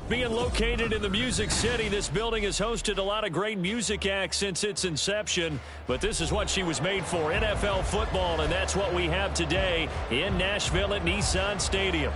Being located in the Music City, this building has hosted a lot of great music acts since its inception, but this is what she was made for, NFL football, and that's what we have today in Nashville at Nissan Stadium.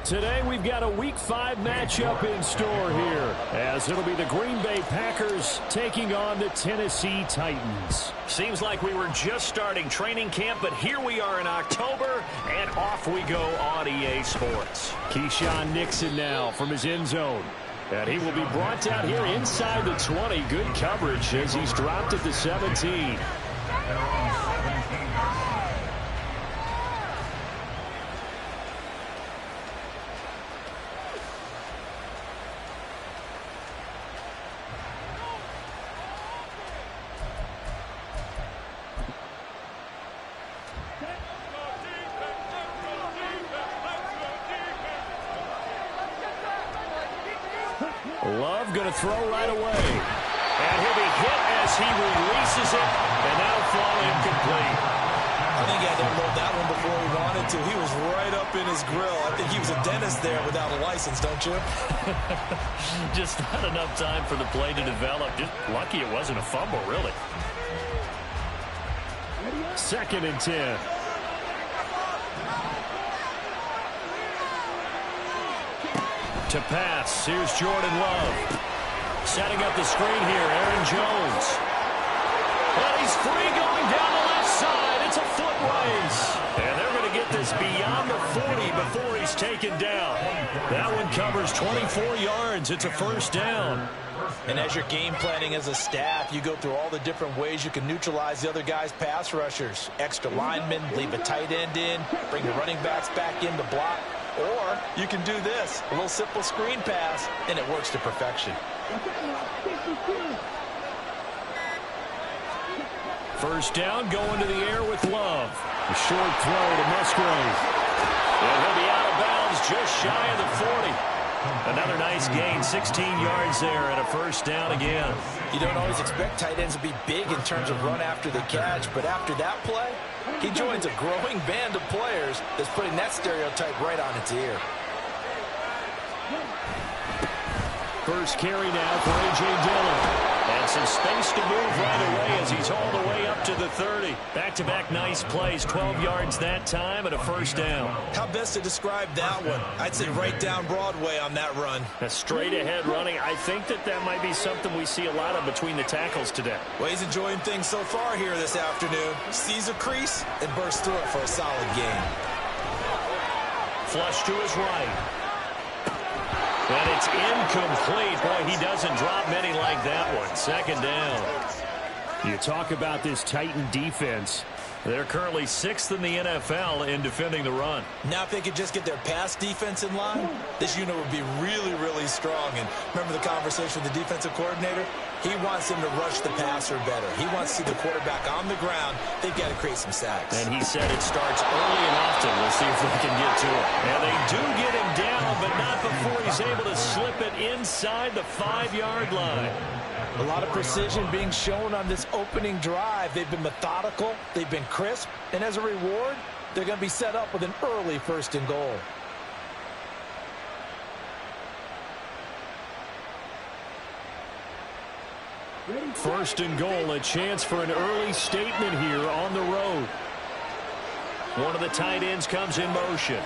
Today we've got a Week 5 matchup in store here, as it'll be the Green Bay Packers taking on the Tennessee Titans. Seems like we were just starting training camp, but here we are in October, and off we go on EA Sports. Keyshawn Nixon now from his end zone. And he will be brought down here inside the 20. Good coverage as he's dropped at the 17. Love going to throw right away. And he'll be hit as he releases it, and that'll fall incomplete. I think he had to unload that one before he wanted to. He was right up in his grill. I think he was a dentist there without a license, don't you? Just not enough time for the play to develop. Just lucky it wasn't a fumble, really. 2nd and 10. To pass, here's Jordan Love. Setting up the screen here, Aaron Jones. And he's free going down the left side. It's a foot race. And they're going to get this beyond the 40 before he's taken down. That one covers 24 yards. It's a first down. And as you're game planning as a staff, you go through all the different ways you can neutralize the other guy's pass rushers. Extra linemen, leave a tight end in, bring the running backs back in to block. Or you can do this, a little simple screen pass, and it works to perfection. First down, going to the air with Love. A short throw to Musgrave. And he'll be out of bounds just shy of the 40. Another nice gain, 16 yards there, and a first down again. You don't always expect tight ends to be big in terms of run after the catch, but after that play, he joins a growing band of players that's putting that stereotype right on its ear. First carry now for A.J. Dillon. And some space to move right away as he's all the way up to the 30. Back-to-back nice plays, 12 yards that time and a first down. How best to describe that one? I'd say right down Broadway on that run. A straight-ahead running. I think that might be something we see a lot of between the tackles today. Well, he's enjoying things so far here this afternoon. Sees a crease and bursts through it for a solid gain. Flush to his right. And it's incomplete. Boy, he doesn't drop many like that one. 2nd down. You talk about this Titan defense. They're currently 6th in the NFL in defending the run. Now, if they could just get their pass defense in line, this unit would be really, really strong. And remember the conversation with the defensive coordinator? He wants them to rush the passer better. He wants to see the quarterback on the ground. They've got to create some sacks. And he said it starts early and often. We'll see if they can get to it. And they do get him down, but not before he's able to slip it inside the 5-yard line. A lot of precision being shown on this opening drive. They've been methodical. They've been crisp. And as a reward, they're going to be set up with an early 1st and goal. First and goal, a chance for an early statement here on the road. One of the tight ends comes in motion.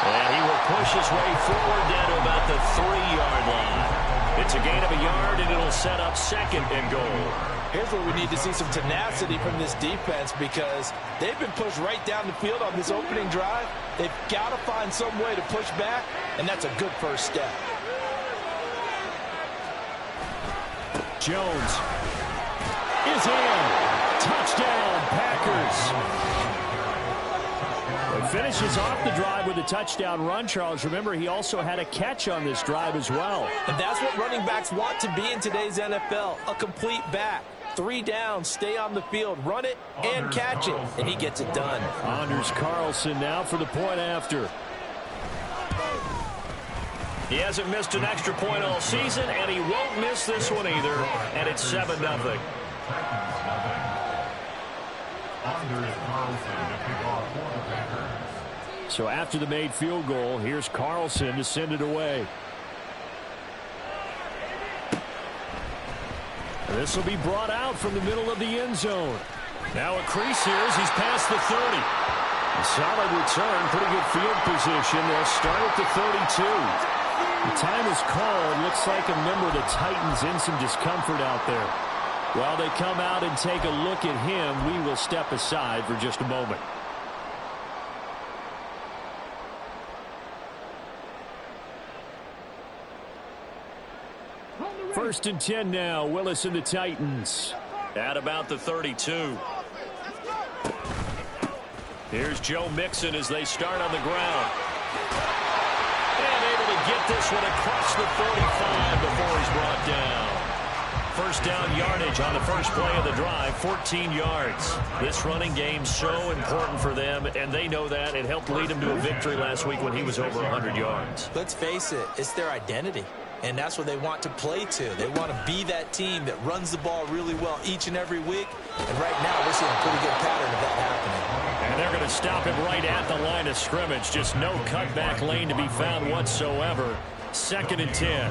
And he will push his way forward down to about the 3-yard line. It's a gain of a yard, and it'll set up 2nd and goal. Here's where we need to see some tenacity from this defense because they've been pushed right down the field on this opening drive. They've got to find some way to push back, and that's a good first step. Jones is in. Touchdown, Packers. He finishes off the drive with a touchdown run, Charles. Remember, he also had a catch on this drive as well. And that's what running backs want to be in today's NFL, a complete back. 3 downs, stay on the field, run it, and catch it, and he gets it done. Anders Carlson now for the point after. He hasn't missed an extra point all season, and he won't miss this one either, and it's 7-0. Anders Carlson to kick off for the Packers. So after the made field goal, here's Carlson to send it away. This will be brought out from the middle of the end zone. Now a crease here as he's past the 30. A solid return, pretty good field position. They'll start at the 32. The time is called. Looks like a member of the Titans in some discomfort out there. While they come out and take a look at him, we will step aside for just a moment. First and 10 now. Willis and the Titans at about the 32. Here's Joe Mixon as they start on the ground. And able to get this one across the 45 before he's brought down. First down yardage on the first play of the drive, 14 yards. This running game so important for them, and they know that. It helped lead them to a victory last week when he was over 100 yards. Let's face it, it's their identity. And that's what they want to play to. They want to be that team that runs the ball really well each and every week. And right now, we're seeing a pretty good pattern of that happening. And they're going to stop it right at the line of scrimmage. Just no cutback lane to be found whatsoever. Second and 10.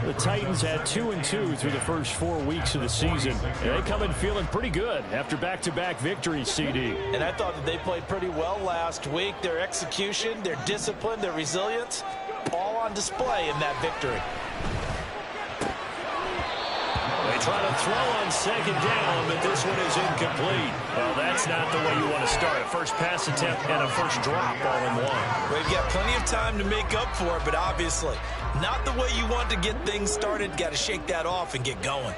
The Titans had 2-2 through the first 4 weeks of the season. And they come in feeling pretty good after back-to-back victories, CD. And I thought that they played pretty well last week. Their execution, their discipline, their resilience, all on display in that victory. They try to throw on second down, but this one is incomplete. Well, that's not the way you want to start. A first pass attempt and a first drop all in one. Well, you've got plenty of time to make up for it, but obviously not the way you want to get things started. Got to shake that off and get going.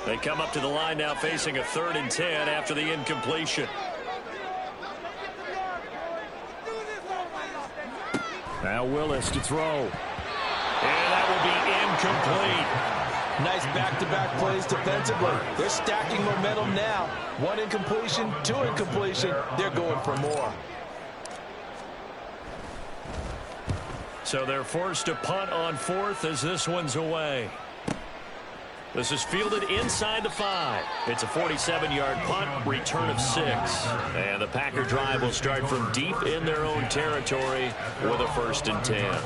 They come up to the line now facing a 3rd and 10 after the incompletion. Now Willis to throw. And that will be incomplete. Nice back-to-back plays defensively. They're stacking momentum now. 1 incompletion, 2 incompletion. They're going for more. So they're forced to punt on 4th as this one's away. This is fielded inside the 5. It's a 47-yard punt, return of 6. And the Packer drive will start from deep in their own territory with a 1st and 10.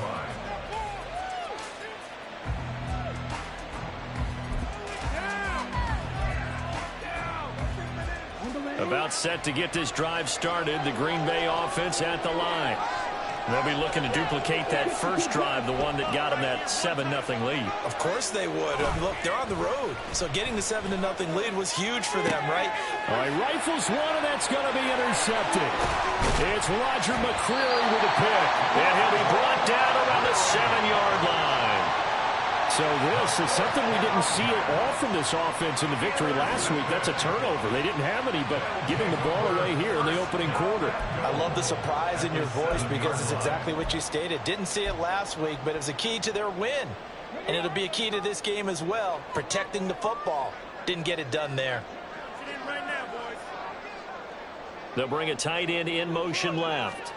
About set to get this drive started, the Green Bay offense at the line. They'll be looking to duplicate that first drive, the one that got them that 7-0 lead. Of course they would. I mean, look, they're on the road. So getting the 7-0 lead was huge for them, right? All right, rifles one, and that's going to be intercepted. It's Roger McCreary with a pick. And he'll be brought down around the 7-yard line. So this is something we didn't see at all from this offense in the victory last week. That's a turnover. They didn't have any, but giving the ball away here in the opening quarter. I love the surprise in your voice because it's exactly what you stated. Didn't see it last week, but it was a key to their win. And it'll be a key to this game as well, protecting the football. Didn't get it done there. They'll bring a tight end in motion left.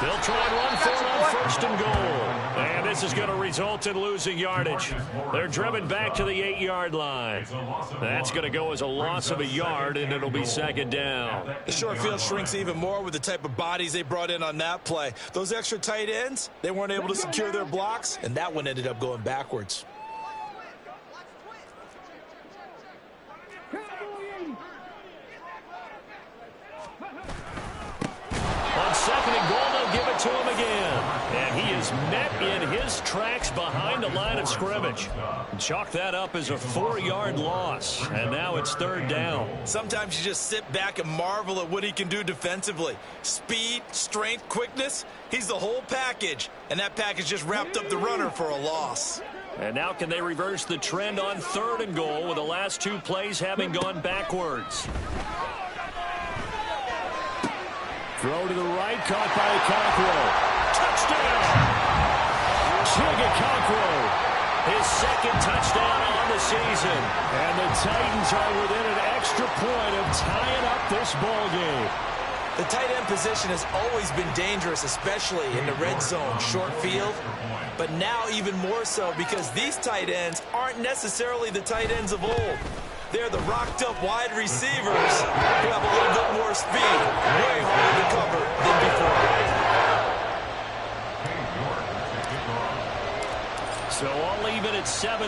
They'll try and run for it on 1st and goal. And this is going to result in losing yardage. They're driven back to the 8-yard line. That's going to go as a loss of a yard, and it'll be 2nd down. The short field shrinks even more with the type of bodies they brought in on that play. Those extra tight ends, they weren't able to secure their blocks, and that one ended up going backwards. On 2nd and goal, they'll give it to him again. And he is met in his tracks behind the line of scrimmage. Chalk that up as a 4-yard loss. And now it's 3rd down. Sometimes you just sit back and marvel at what he can do defensively. Speed, strength, quickness. He's the whole package. And that package just wrapped up the runner for a loss. And now can they reverse the trend on 3rd and goal with the last 2 plays having gone backwards? Throw to the right, caught by Okonkwo. Touchdown! Okonkwo, his 2nd touchdown on the season. And the Titans are within an extra point of tying up this ball game. The tight end position has always been dangerous, especially in the red zone, short field. But now even more so because these tight ends aren't necessarily the tight ends of old. They're the rocked-up wide receivers who have a little bit more speed. Way harder to cover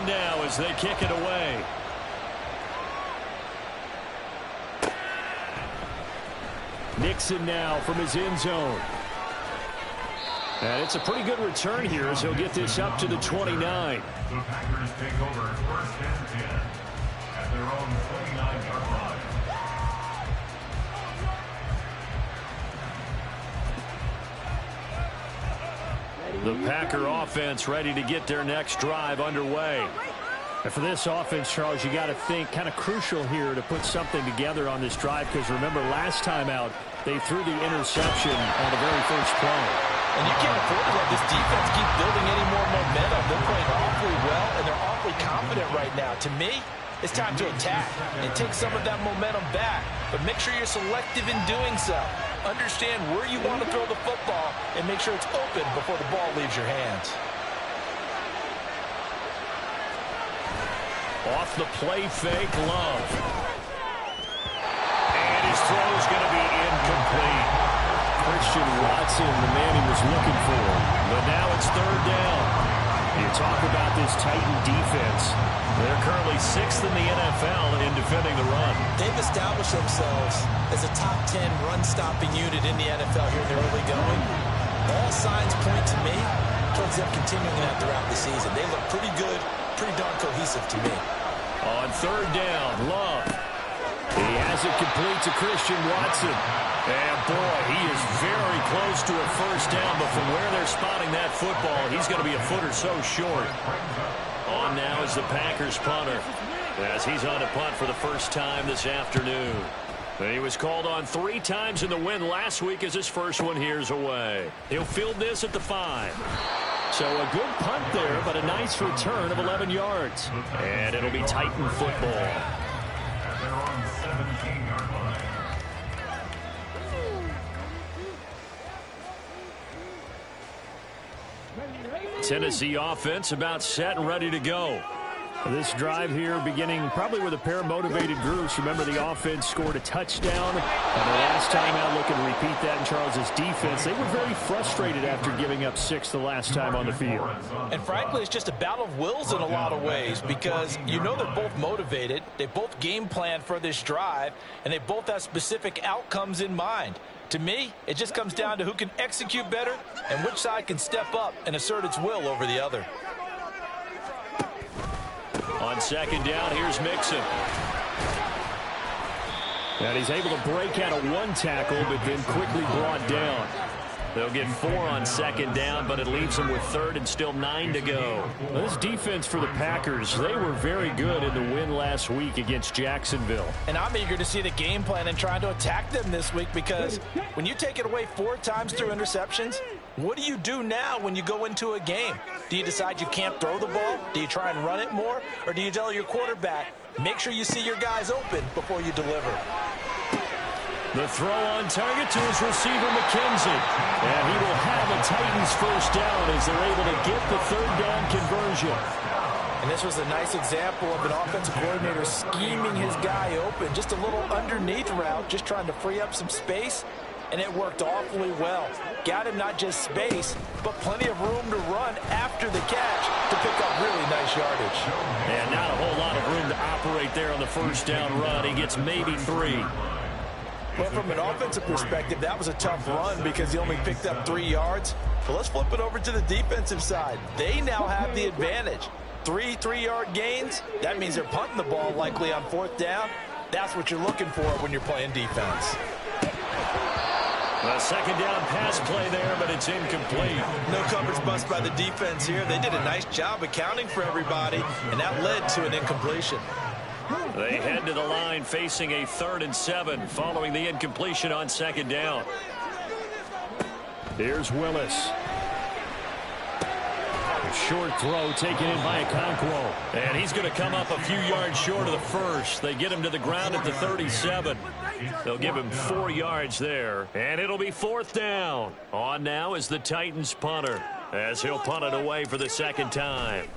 7 now as they kick it away. Nixon now from his end zone. And it's a pretty good return here as he'll get this up to the 29. The Packers take over 1st and 10 at their own 29-yard line. The Packer offense ready to get their next drive underway. And for this offense, Charles, you got to think kind of crucial here to put something together on this drive, because remember last time out they threw the interception on the very first play. And you can't afford to let this defense keep building any more momentum. They're playing awfully well, and they're awfully confident right now. To me, it's time to attack and take some of that momentum back. But make sure you're selective in doing so. Understand where you want to throw the football and make sure it's open before the ball leaves your hands. Off the play fake, Love. And his throw's going to be incomplete. Christian Watson, the man he was looking for. But now it's 3rd down. You talk about this Titan defense. They're currently 6th in the NFL in defending the run. They've established themselves as a top 10 run-stopping unit in the NFL here in the early going. All signs point to me towards them continuing that throughout the season. They look pretty good, pretty darn cohesive to me. On 3rd down, Love. He has it complete to Christian Watson. And, boy, he is very close to a 1st down, but from where they're spotting that football, he's going to be a foot or so short. On now is the Packers punter, as he's on a punt for the first time this afternoon. He was called on 3 times in the win last week as his first one here's away. He'll field this at the 5. So a good punt there, but a nice return of 11 yards. And it'll be Titan football. At their own 17-yard line. Tennessee offense about set and ready to go. This drive here beginning probably with a pair of motivated groups. Remember, the offense scored a touchdown. And the last time out, looking to repeat that in Charles's defense. They were very frustrated after giving up 6 the last time on the field. And frankly, it's just a battle of wills in a lot of ways, because you know they're both motivated. They both game plan for this drive, and they both have specific outcomes in mind. To me, it just comes down to who can execute better and which side can step up and assert its will over the other. On 2nd down, here's Mixon. And he's able to break out of 1 tackle, but then quickly brought down. They'll get 4 on 2nd down, but it leaves them with 3rd and still 9 to go. Well, this defense for the Packers, they were very good in the win last week against Jacksonville. And I'm eager to see the game plan and trying to attack them this week, because when you take it away 4 times through interceptions, what do you do now when you go into a game? Do you decide you can't throw the ball? Do you try and run it more? Or do you tell your quarterback, make sure you see your guys open before you deliver? The throw on target to his receiver, McKenzie. And he will have a Titans 1st down as they're able to get the 3rd down conversion. And this was a nice example of an offensive coordinator scheming his guy open. Just a little underneath route, just trying to free up some space. And it worked awfully well. Got him not just space, but plenty of room to run after the catch to pick up really nice yardage. And not a whole lot of room to operate there on the 1st down run. He gets maybe 3. But from an offensive perspective, that was a tough run because he only picked up 3 yards. But let's flip it over to the defensive side. They now have the advantage. 3 3-yard gains. That means they're punting the ball likely on 4th down. That's what you're looking for when you're playing defense. A 2nd down pass play there, but it's incomplete. No coverage bust by the defense here. They did a nice job accounting for everybody, and that led to an incompletion. They head to the line facing a 3rd and 7 following the incompletion on 2nd down. Here's Willis. A short throw taken in by Okonkwo. And he's going to come up a few yards short of the 1st. They get him to the ground at the 37. They'll give him 4 yards there. And it'll be 4th down. On now is the Titans punter, as he'll punt it away for the 2nd time.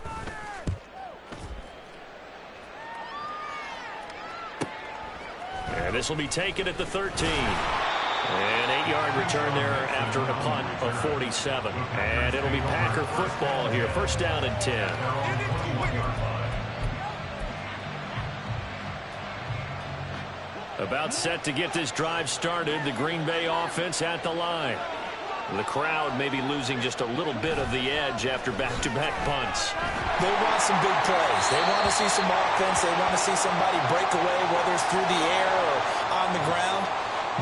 And this will be taken at the 13. An 8-yard return there after a punt of 47. And it'll be Packer football here. 1st down and 10. About set to get this drive started. The Green Bay offense at the line. The crowd may be losing just a little bit of the edge after back-to-back punts. They want some big plays. They want to see some offense. They want to see somebody break away, whether it's through the air or on the ground.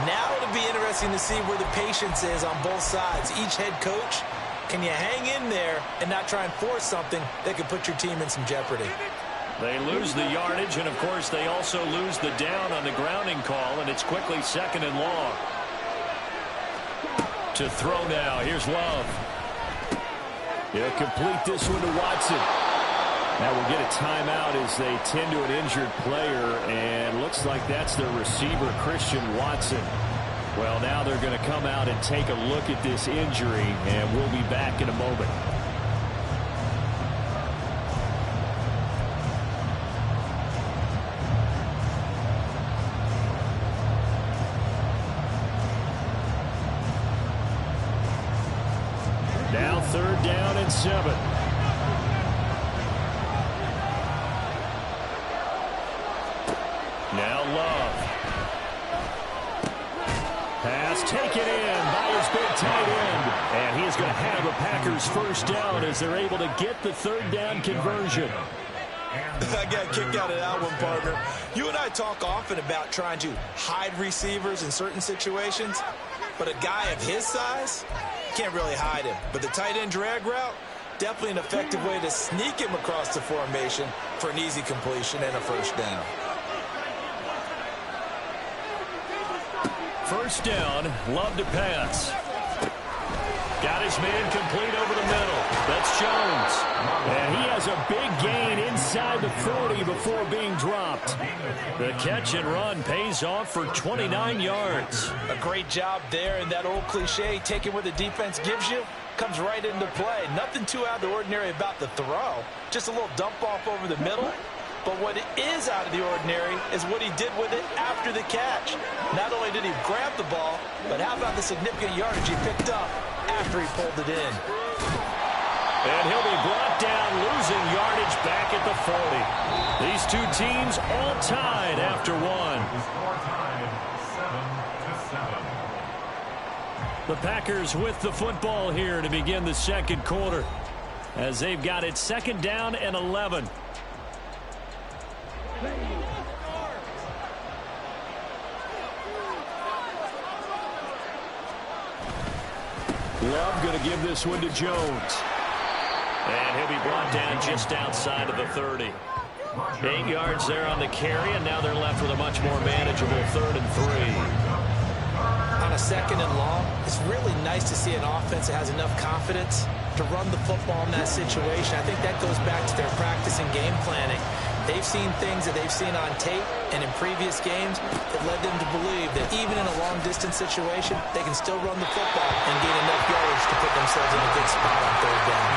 Now it'll be interesting to see where the patience is on both sides. Each head coach, can you hang in there and not try and force something that could put your team in some jeopardy? They lose the yardage, and, of course, they also lose the down on the grounding call, and it's quickly 2nd and long. To throw now. Here's Love. He'll complete this one to Watson. Now we'll get a timeout as they tend to an injured player, and looks like that's their receiver, Christian Watson. Well, now they're going to come out and take a look at this injury, and we'll be back in a moment. Now 3rd down and 7. Now Love. Pass taken in by his big tight end. And he is going to have a Packers 1st down as they're able to get the 3rd down conversion. I got a kick out of that one, partner. You and I talk often about trying to hide receivers in certain situations, but a guy of his size, can't really hide him. But the tight end drag route, definitely an effective way to sneak him across the formation for an easy completion and a 1st down. 1st down, Love to pass. Got his man complete over the middle. That's Jones. And he has a big gain inside the 40 before being dropped. The catch and run pays off for 29 yards. A great job there, and that old cliche, taking what the defense gives you, comes right into play. Nothing too out of the ordinary about the throw. Just a little dump off over the middle. But what is out of the ordinary is what he did with it after the catch. Not only did he grab the ball, but how about the significant yardage he picked up after he pulled it in. And he'll be brought down, losing yardage back at the 40. These two teams all tied after one. The Packers with the football here to begin the 2nd quarter, as they've got it 2nd down and 11. Love going to give this one to Jones. And he'll be brought down just outside of the 30. 8 yards there on the carry, and now they're left with a much more manageable 3rd and 3. On a 2nd and long, it's really nice to see an offense that has enough confidence to run the football in that situation. I think that goes back to their practice and game planning. They've seen things that they've seen on tape and in previous games that led them to believe that even in a long-distance situation, they can still run the football and gain enough yards to put themselves in a good spot on 3rd down.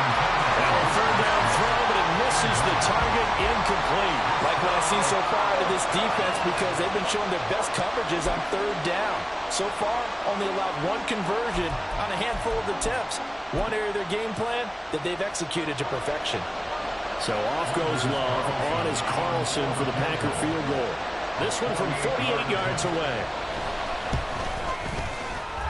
Now a 3rd down throw, but it misses the target, incomplete. Like what I've seen so far out of this defense, because they've been showing their best coverages on 3rd down. So far, only allowed 1 conversion on a handful of attempts. One area of their game plan that they've executed to perfection. So off goes Love. On is Carlson for the Packer field goal. This one from 48 yards away.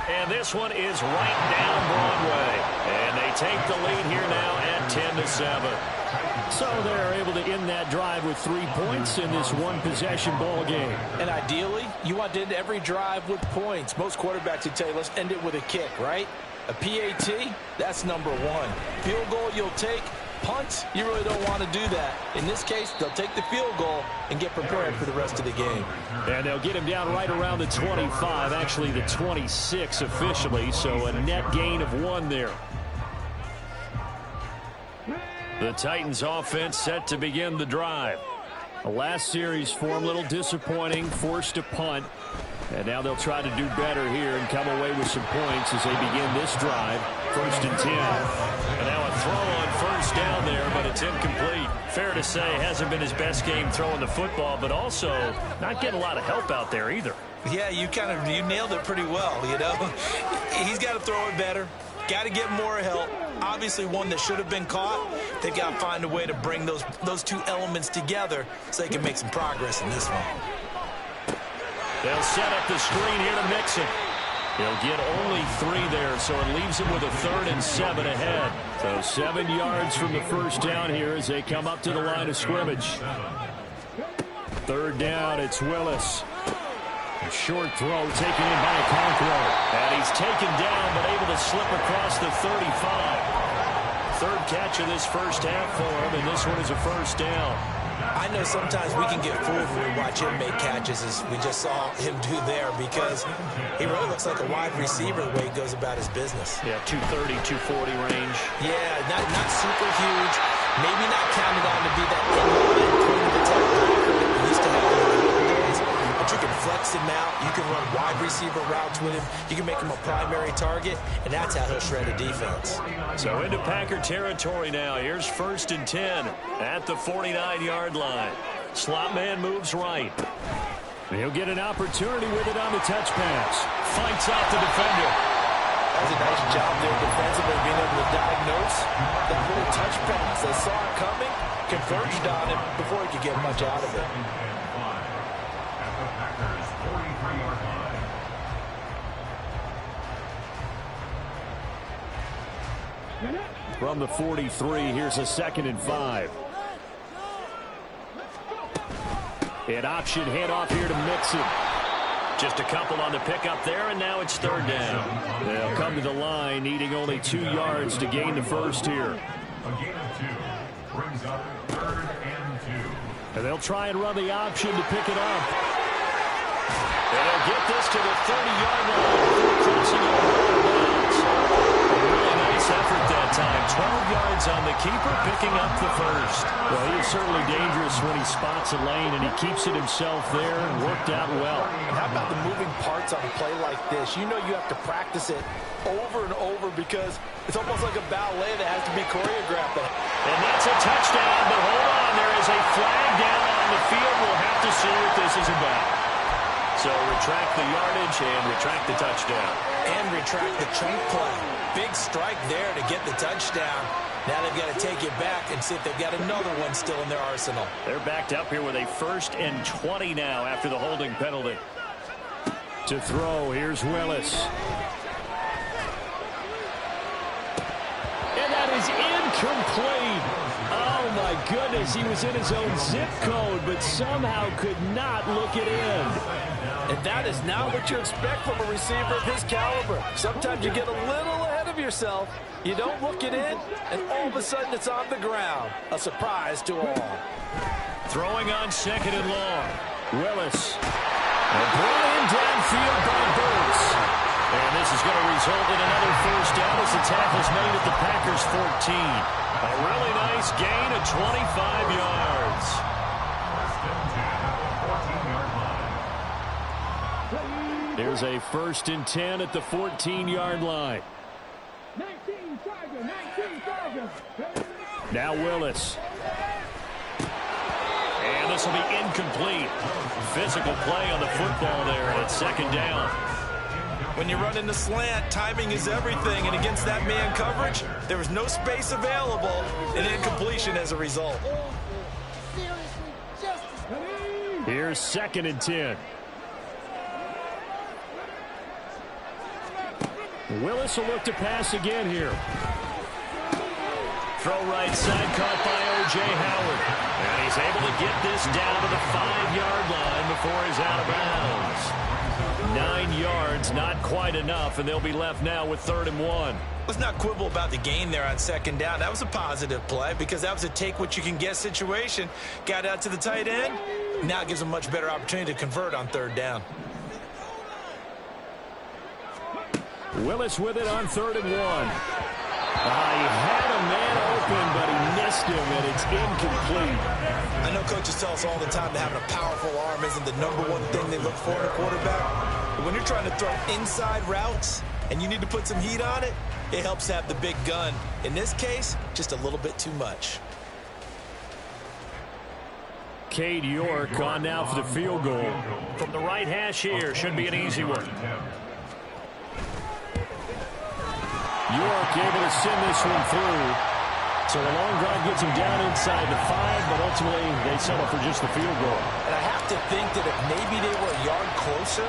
And this one is right down Broadway. And they take the lead here now at 10-7. So they're able to end that drive with 3 points in this one-possession ball game. And ideally, you want to end every drive with points. Most quarterbacks would tell you, let's end it with a kick, right? A PAT, that's number 1. Field goal you'll take. Punts, you really don't want to do that. In this case, they'll take the field goal and get prepared for the rest of the game. And they'll get him down right around the 25, actually the 26 officially, so a net gain of 1 there. The Titans offense set to begin the drive. The last series for them, a little disappointing, forced a punt. And now they'll try to do better here and come away with some points as they begin this drive. 1st and 10. And now a throw on 1st down there, but it's incomplete. Fair to say, hasn't been his best game throwing the football, but also not getting a lot of help out there either. Yeah, you nailed it pretty well, you know. He's got to throw it better. Got to get more help. Obviously one that should have been caught. They've got to find a way to bring those two elements together so they can make some progress in this one. They'll set up the screen here to Mixon. He'll get only 3 there, so it leaves him with a 3rd and 7 ahead. So 7 yards from the first down here as they come up to the line of scrimmage. 3rd down, it's Willis. A short throw taken in by Okonkwo. And he's taken down but able to slip across the 35. 3rd catch of this first half for him, and this one is a first down. I know sometimes we can get fooled when we watch him make catches, as we just saw him do there, because he really looks like a wide receiver the way he goes about his business. Yeah, 230, 240 range. Yeah, not super huge. Maybe not counted on to be that in-line point of attack backer that we used to have in the old days. But you can flex him out. You can run wide receiver routes with him. You can make him a primary target, and that's how he'll shred a defense. So into Packer territory now. Here's 1st and 10 at the 49-yard line. Slot man moves right. He'll get an opportunity with it on the touch pass. Fights off the defender. That was a nice job there defensively, being able to diagnose that little touch pass. They saw it coming, converged on it before he could get much out of it. From the 43, here's a 2nd and 5. An option handoff here to Mixon. Just a couple on the pickup there, and now it's 3rd down. They'll come to the line, needing only 2 yards to gain the first here. A gain of 2 brings up 3rd and 2. And they'll try and run the option to pick it up. And they'll get this to the 30-yard line, crossing over out of bounds. A really nice effort that time. 12 yards on the keeper, picking up the first. Well, he is certainly dangerous when he spots a lane, and he keeps it himself there and worked out well. And how about the moving parts on a play like this? You know you have to practice it over and over because it's almost like a ballet that has to be choreographed. And that's a touchdown, but hold on. There is a flag down on the field. We'll have to see what this is about. So retract the yardage and retract the touchdown. And retract the chunk play. Big strike there to get the touchdown. Now they've got to take it back and see if they've got another one still in their arsenal. They're backed up here with a 1st and 20 now after the holding penalty. To throw, here's Willis. And that is incomplete. Oh, my goodness. He was in his own zip code, but somehow could not look it in. And that is not what you expect from a receiver of his caliber. Sometimes you get a little ahead of yourself. You don't look it in, and all of a sudden it's on the ground. A surprise to all. Throwing on 2nd and long. Willis. Brought in downfield by Burks. And this is going to result in another first down as the tackle's made at the Packers' 14. A really nice gain of 25 yards. Here's a 1st and 10 at the 14-yard line. Now Willis. And this will be incomplete. Physical play on the football there, and it's 2nd down. When you run in the slant, timing is everything, and against that man coverage, there was no space available, and incompletion as a result. Here's 2nd and 10. Willis will look to pass again here. Throw right side, caught by O.J. Howard. And he's able to get this down to the 5-yard line before he's out of bounds. 9 yards, not quite enough, and they'll be left now with 3rd and 1. Let's not quibble about the gain there on 2nd down. That was a positive play because that was a take-what-you-can-get situation. Got out to the tight end. Now it gives them a much better opportunity to convert on 3rd down. Willis with it on 3rd and 1. He had a man open, but he missed him, and it's incomplete. I know coaches tell us all the time that having a powerful arm isn't the #1 thing they look for in a quarterback. But when you're trying to throw inside routes and you need to put some heat on it, it helps have the big gun. In this case, just a little bit too much. Cade York on now for the field goal. From the right hash here, should be an easy one. York able to send this one through. So the long drive gets them down inside the 5, but ultimately they settle for just the field goal. And I have to think that if maybe they were a yard closer,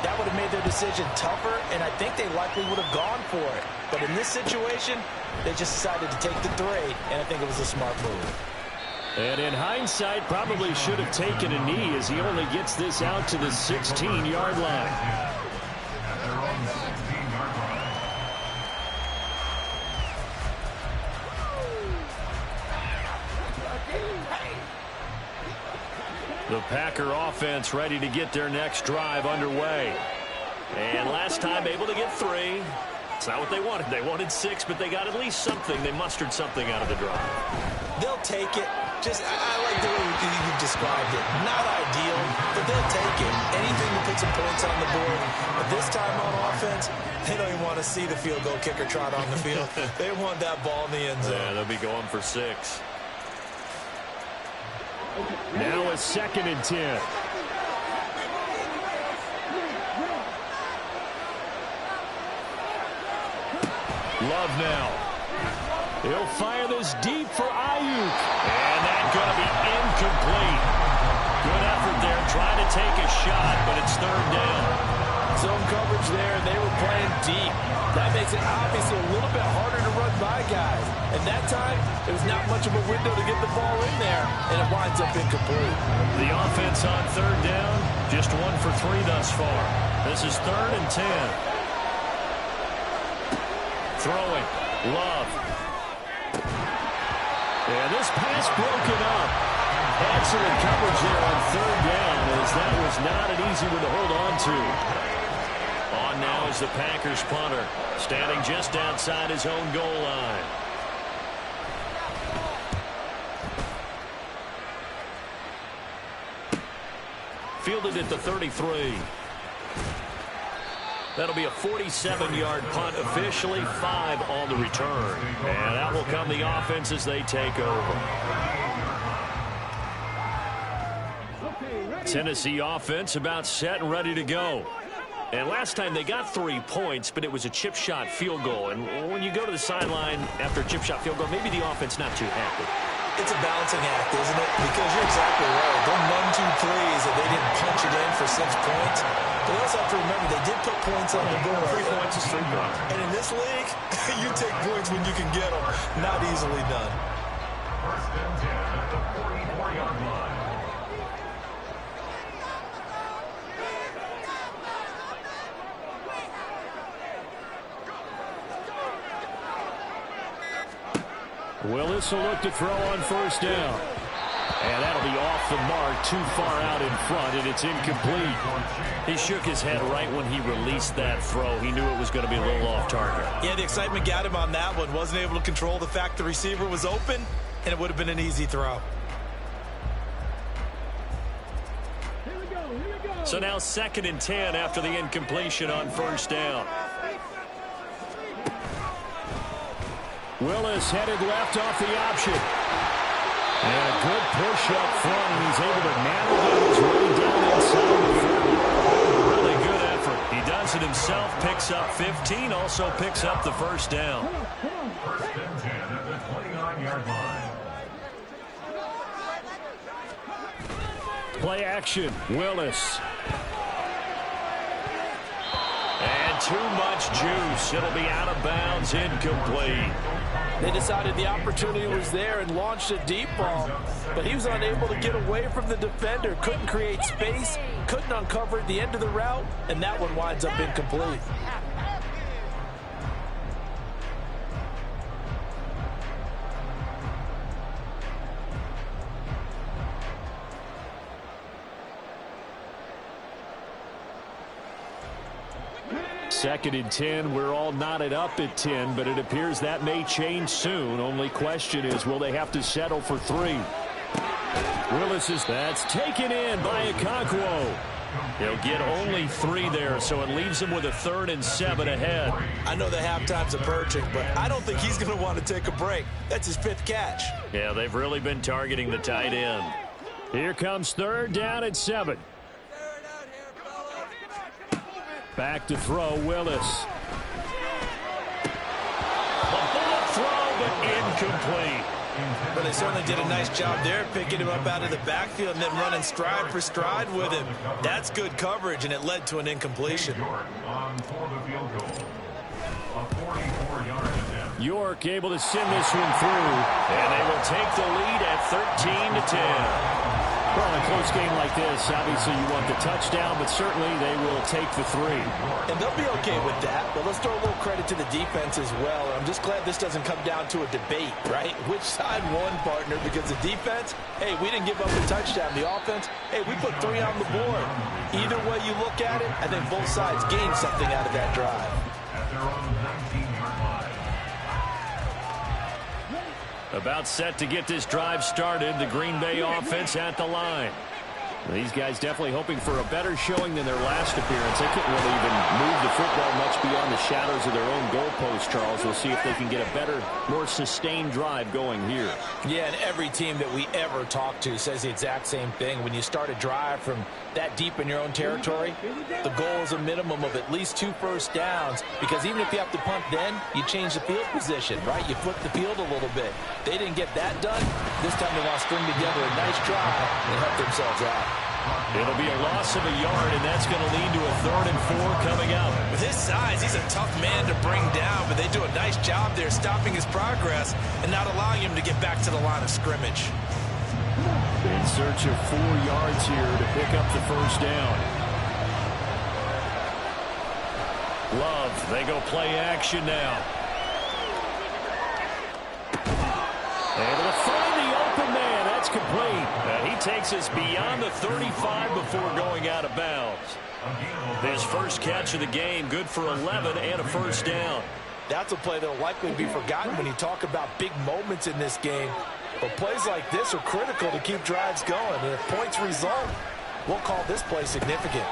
that would have made their decision tougher, and I think they likely would have gone for it. But in this situation, they just decided to take the 3, and I think it was a smart move. And in hindsight, probably should have taken a knee as he only gets this out to the 16-yard line. At their own 16-yard line. The Packer offense ready to get their next drive underway. And last time able to get 3. It's not what they wanted. They wanted 6, but they got at least something. They mustered something out of the drive. They'll take it. I like the way you described it. Not ideal, but they'll take it. Anything to put some points on the board. But this time on offense, they don't even want to see the field goal kicker trot on the field. They want that ball in the end zone. Yeah, they'll be going for 6. Now a 2nd and 10. Love now. He'll fire this deep for Ayuk. And that's going to be incomplete. Good effort there trying to take a shot, but it's 3rd down. Zone coverage there, and they were playing deep. That makes it obviously a little bit harder to run by guys. And that time, it was not much of a window to get the ball in there, and it winds up incomplete. The offense on 3rd down, just 1 for 3 thus far. This is 3rd and 10. Throwing, Love. And this pass broken up. Excellent coverage there on 3rd down, as that was not an easy one to hold on to. On now is the Packers punter, standing just outside his own goal line. Fielded at the 33. That'll be a 47-yard punt, officially 5 on the return. And that will come the offense as they take over. Tennessee offense about set and ready to go. And last time they got 3 points, but it was a chip shot field goal. And when you go to the sideline after a chip shot field goal, maybe the offense not too happy. It's a balancing act, isn't it? Because you're exactly right. They're none too pleased that they didn't punch it in for 6 points. But you also have to remember, they did put points on the board. 3 points is 3 points. And in this league, you take points when you can get them. Not easily done. 1st and 10 at the 44-yard line. Willis will look to throw on 1st down. And that'll be off the mark, too far out in front, and it's incomplete. He shook his head right when he released that throw. He knew it was going to be a little off target. Yeah, the excitement got him on that one. Wasn't able to control the fact the receiver was open, and it would have been an easy throw. So now 2nd and 10 after the incompletion on 1st down. Willis headed left off the option. And a good push up front, and he's able to navigate his way down inside the 30. Really good effort. He does it himself, picks up 15, also picks up the 1st down. 1st and 10 at the 29-yard line. Play action, Willis. And too much juice. It'll be out of bounds, incomplete. They decided the opportunity was there and launched a deep ball, but he was unable to get away from the defender, couldn't create space, couldn't uncover the end of the route, and that one winds up incomplete. Second and 10, we're all knotted up at 10, but it appears that may change soon. Only question is, will they have to settle for 3? Willis is, that's taken in by Okonkwo. He'll get only 3 there, so it leaves him with a 3rd and 7 ahead. I know the halftime's approaching, but I don't think he's going to want to take a break. That's his 5th catch. Yeah, they've really been targeting the tight end. Here comes 3rd down and 7. Back to throw, Willis. The ball throw, but incomplete. Well, they certainly did a nice job there, picking him up out of the backfield and then running stride for stride with him. That's good coverage, and it led to an incompletion. York able to send this one through, and they will take the lead at 13-10. Well, in a close game like this, obviously you want the touchdown, but certainly they will take the 3. And they'll be okay with that, but let's throw a little credit to the defense as well. I'm just glad this doesn't come down to a debate, right? Which side won, partner? Because the defense, hey, we didn't give up a touchdown. The offense, hey, we put 3 on the board. Either way you look at it, I think both sides gained something out of that drive. At their own 19-yard line. About set to get this drive started, the Green Bay offense at the line. These guys definitely hoping for a better showing than their last appearance. They couldn't really even move the football much beyond the shadows of their own goalpost, Charles. We'll see if they can get a better, more sustained drive going here. Yeah, and every team that we ever talk to says the exact same thing. When you start a drive from that deep in your own territory, the goal is a minimum of at least 2 first downs, because even if you have to punt then, you change the field position, right? You flip the field a little bit. They didn't get that done. This time they want to string together a nice drive and help themselves out. It'll be a loss of a yard, and that's going to lead to a 3rd and 4 coming up. With his size, he's a tough man to bring down, but they do a nice job there stopping his progress and not allowing him to get back to the line of scrimmage. In search of 4 yards here to pick up the first down. Love, they go play action now. Able to find the open man. That's complete. And he takes us beyond the 35 before going out of bounds. His first catch of the game, good for 11 and a first down. That's a play that will likely be forgotten when you talk about big moments in this game. But plays like this are critical to keep drives going. And if points result, we'll call this play significant.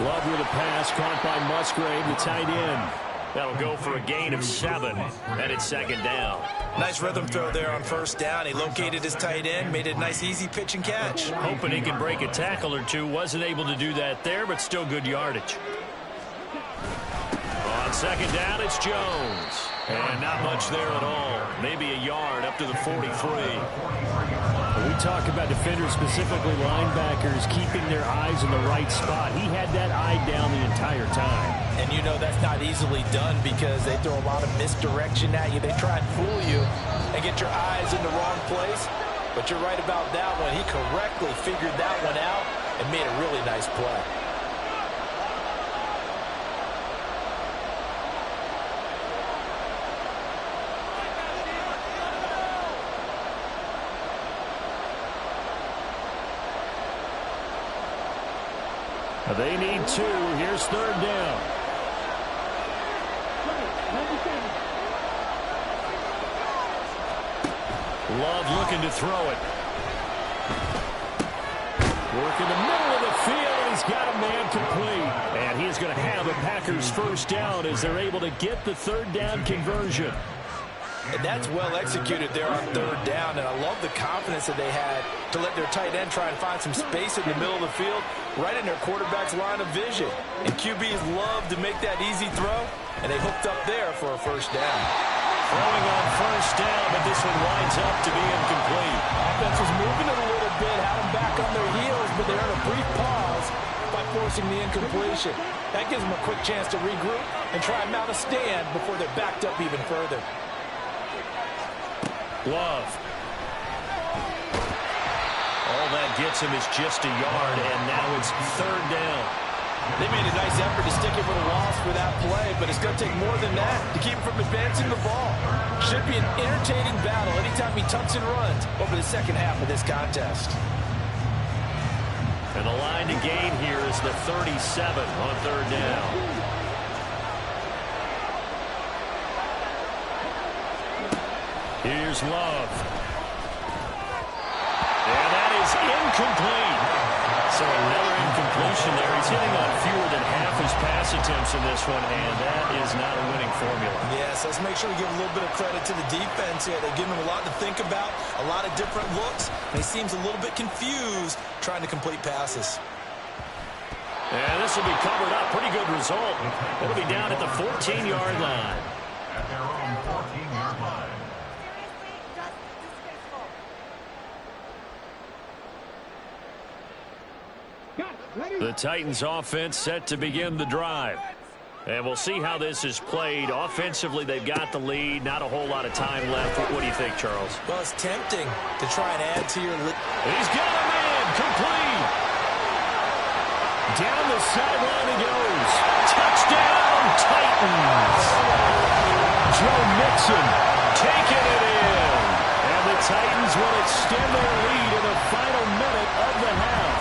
Love with a pass caught by Musgrave, the tight end. That'll go for a gain of 7, and it's 2nd down. Nice rhythm throw there on first down. He located his tight end, made it a nice easy pitch and catch. Hoping he can break a tackle or two. Wasn't able to do that there, but still good yardage. On 2nd down, it's Jones. And not much there at all. Maybe a yard up to the 43. We talk about defenders, specifically linebackers, keeping their eyes in the right spot. He had that eye down the entire time. And you know that's not easily done because they throw a lot of misdirection at you. They try and fool you and get your eyes in the wrong place. But you're right about that one. He correctly figured that one out and made a really nice play. They need 2. Here's 3rd down. Love looking to throw it. Work in the middle of the field, and he's got a man complete. And he's going to have a Packers first down as they're able to get the 3rd down conversion. And that's well executed there on 3rd down. And I love the confidence that they had to let their tight end try and find some space in the middle of the field, right in their quarterback's line of vision. And QBs love to make that easy throw, and they hooked up there for a first down. Throwing on first down, but this one winds up to be incomplete. Offense was moving it a little bit, had them back on their heels, but they're in a brief pause by forcing the incompletion. That gives them a quick chance to regroup and try and mount a stand before they're backed up even further. Love. All that gets him is just a yard, and now it's 3rd down. They made a nice effort to stick it with a loss for that play, but it's going to take more than that to keep him from advancing the ball. Should be an entertaining battle anytime he tucks and runs over the second half of this contest. And the line to gain here is the 37 on 3rd down. Here's Love. And that is incomplete. So another incompletion there. He's hitting on fewer than half his pass attempts in this one, and that is not a winning formula. Yes, let's make sure we give a little bit of credit to the defense here. They've given him a lot to think about, a lot of different looks, and he seems a little bit confused trying to complete passes. And this will be covered up. Pretty good result. It'll be down at the 14-yard line. At their own 14-yard line. The Titans offense set to begin the drive. And we'll see how this is played. Offensively, they've got the lead. Not a whole lot of time left. What do you think, Charles? Well, it's tempting to try and add to your lead. He's got a man. Complete. Down the sideline he goes. Touchdown, Titans. Joe Mixon taking it in. And the Titans will extend their lead in the final minute of the half.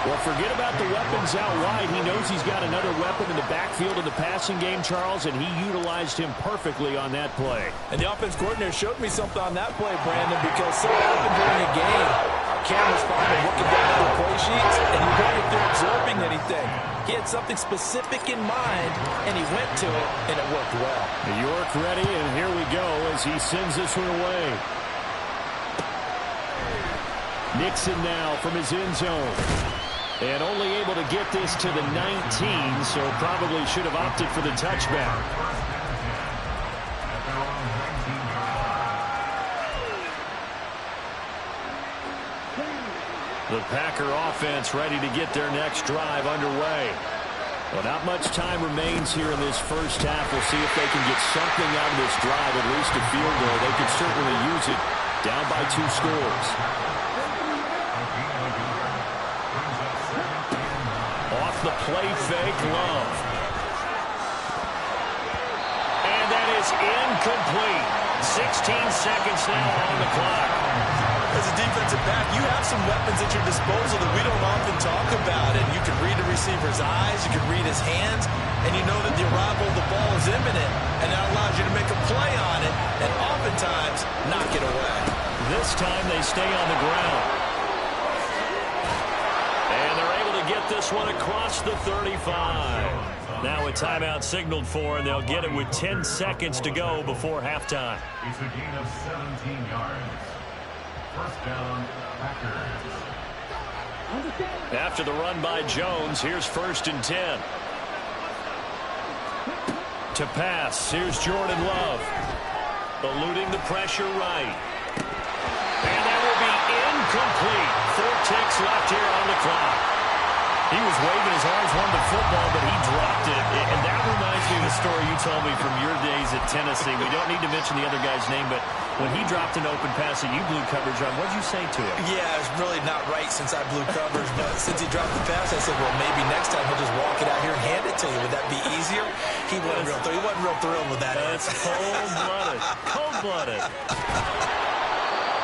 Well, forget about the weapons out wide. He knows he's got another weapon in the backfield of the passing game, Charles, and he utilized him perfectly on that play. And the offense coordinator showed me something on that play, Brandon, because so often during a game, our cameras find him looking down at the play sheets, and you wonder if they're absorbing anything. He had something specific in mind, and he went to it, and it worked well. New York ready, and here we go as he sends this one away. Nixon now from his end zone. And only able to get this to the 19, so probably should have opted for the touchback. The Packer offense ready to get their next drive underway. Well, not much time remains here in this first half. We'll see if they can get something out of this drive, at least a field goal. They could certainly use it down by 2 scores. The play fake, Love. And that is incomplete. 16 seconds now on the clock. As a defensive back, you have some weapons at your disposal that we don't often talk about. And you can read the receiver's eyes, you can read his hands, and you know that the arrival of the ball is imminent. And that allows you to make a play on it and oftentimes knock it away. This time they stay on the ground. Get this one across the 35. Now a timeout signaled for, and they'll get it with 10 seconds to go before halftime. It's a gain of 17 yards. First down, Packers. After the run by Jones, here's 1st and 10. To pass, here's Jordan Love. Eluding the pressure right. And that will be incomplete. 4 ticks left here on the clock. He was waving his arms, wanted the football, but he dropped it. And that reminds me of the story you told me from your days at Tennessee. We don't need to mention the other guy's name, but when he dropped an open pass that you blew coverage on, what did you say to him? Yeah, it's really not right since I blew coverage, but since he dropped the pass, I said, well, maybe next time he'll just walk it out here and hand it to you. Would that be easier? He wasn't real thrilled with that. That's cold-blooded. Cold-blooded.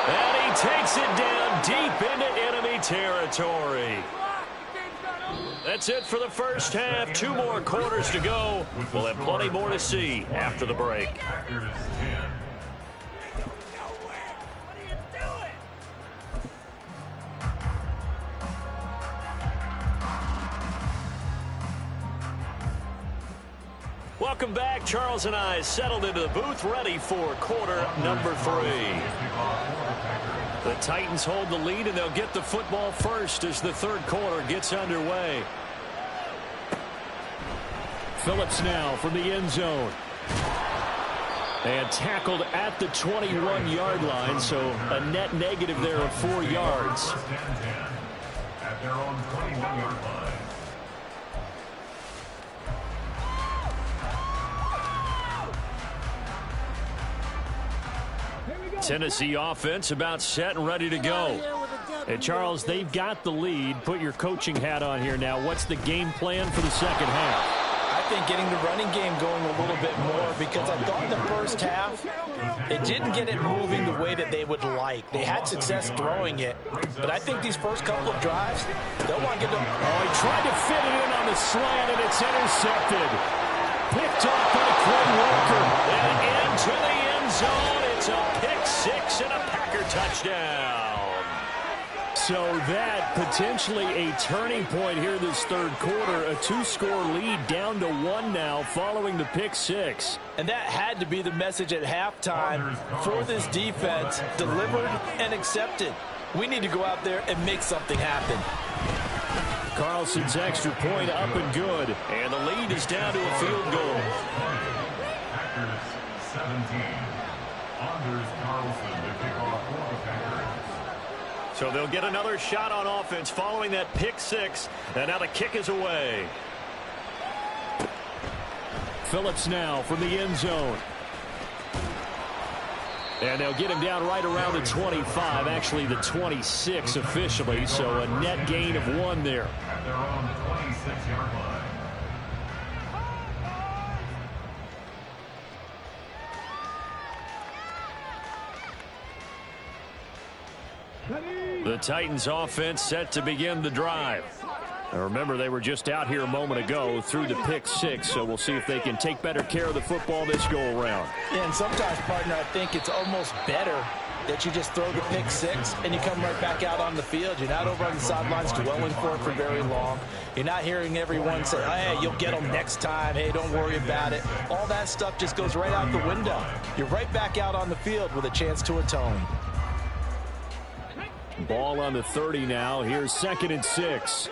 And he takes it down deep into enemy territory. That's it for the first half. 2 more quarters to go. We'll have plenty more to see after the break. Welcome back. Charles and I settled into the booth, ready for quarter number 3. The Titans hold the lead, and they'll get the football first as the 3rd quarter gets underway. Phillips now from the end zone. And tackled at the 21-yard line, so a net negative there of 4 yards. At their own 21-yard line. Tennessee offense about set and ready to go. And Charles, they've got the lead. Put your coaching hat on here now. What's the game plan for the second half? I think getting the running game going a little bit more, because I thought in the first half it didn't get it moving the way that they would like. They had success throwing it, but I think these first couple of drives, they'll want to get them. Oh, he tried to fit it in on the slant, and it's intercepted. Picked off by Quinn Walker. And into the end zone. It's a pick-6 and a Packer touchdown. So that potentially a turning point here this 3rd quarter. A 2-score lead down to 1 now following the pick-6. And that had to be the message at halftime for this defense. Delivered and accepted. We need to go out there and make something happen. Carlson's extra point up and good. And the lead is down to a field goal. Packers 17. Anders Carlson to kick off for the Packers. So they'll get another shot on offense following that pick six. And now the kick is away. Phillips now from the end zone. And they'll get him down right around the 25, actually the 26 officially, so a net gain of 1 there. At their own 26-yard line. The Titans offense set to begin the drive. Now remember, they were just out here a moment ago through the pick six, so we'll see if they can take better care of the football this go-around. Yeah, and sometimes, partner, I think it's almost better that you just throw the pick six and you come right back out on the field. You're not over on the sidelines dwelling for it for very long. You're not hearing everyone say, hey, you'll get them next time. Hey, don't worry about it. All that stuff just goes right out the window. You're right back out on the field with a chance to atone. Ball on the 30 now. Here's 2nd and 6.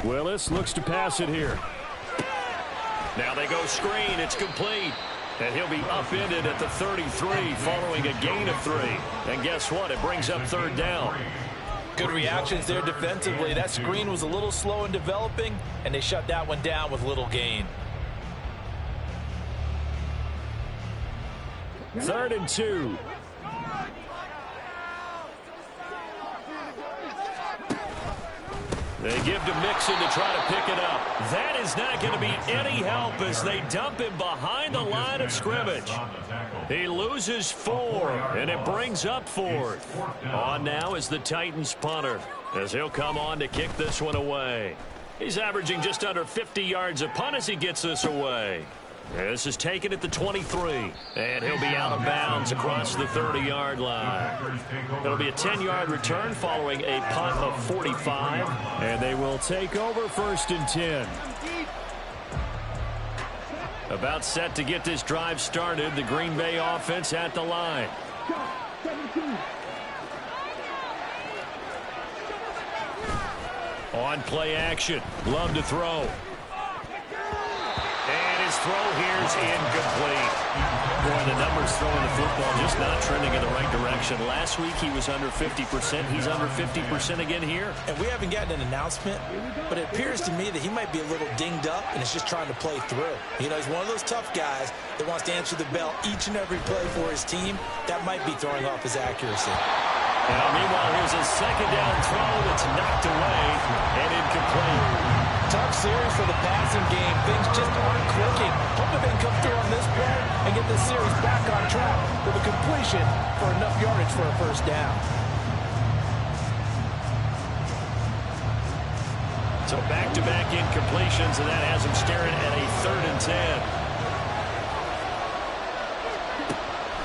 Willis looks to pass it here. Now they go screen. It's complete. And he'll be upended at the 33 following a gain of 3. And guess what? It brings up 3rd down. Good reactions there defensively. That screen was a little slow in developing, and they shut that one down with little gain. 3rd and 2. They give to Mixon to try to pick it up. That is not going to be any help as they dump him behind the line of scrimmage. He loses 4, and it brings up 4th. On now is the Titans punter, as he'll come on to kick this one away. He's averaging just under 50 yards a punt as he gets this away. This is taken at the 23, and he'll be out of bounds across the 30-yard line. It'll be a 10-yard return following a punt of 45, and they will take over 1st and 10. About set to get this drive started, the Green Bay offense at the line. On play action, Love to throw. Throw here's incomplete. Boy, the numbers throwing the football just not trending in the right direction. Last week he was under 50%. He's under 50% again here. And we haven't gotten an announcement, but it appears to me that he might be a little dinged up and is just trying to play through. You know, he's one of those tough guys that wants to answer the bell each and every play for his team. That might be throwing off his accuracy. Now, meanwhile, here's a 2nd down throw that's knocked away and incomplete. Tough series for the passing game. Things just aren't clicking. Hoping they can come through on this play and get this series back on track with a completion for enough yardage for a 1st down. So back-to-back incompletions, and that has him staring at a 3rd and 10.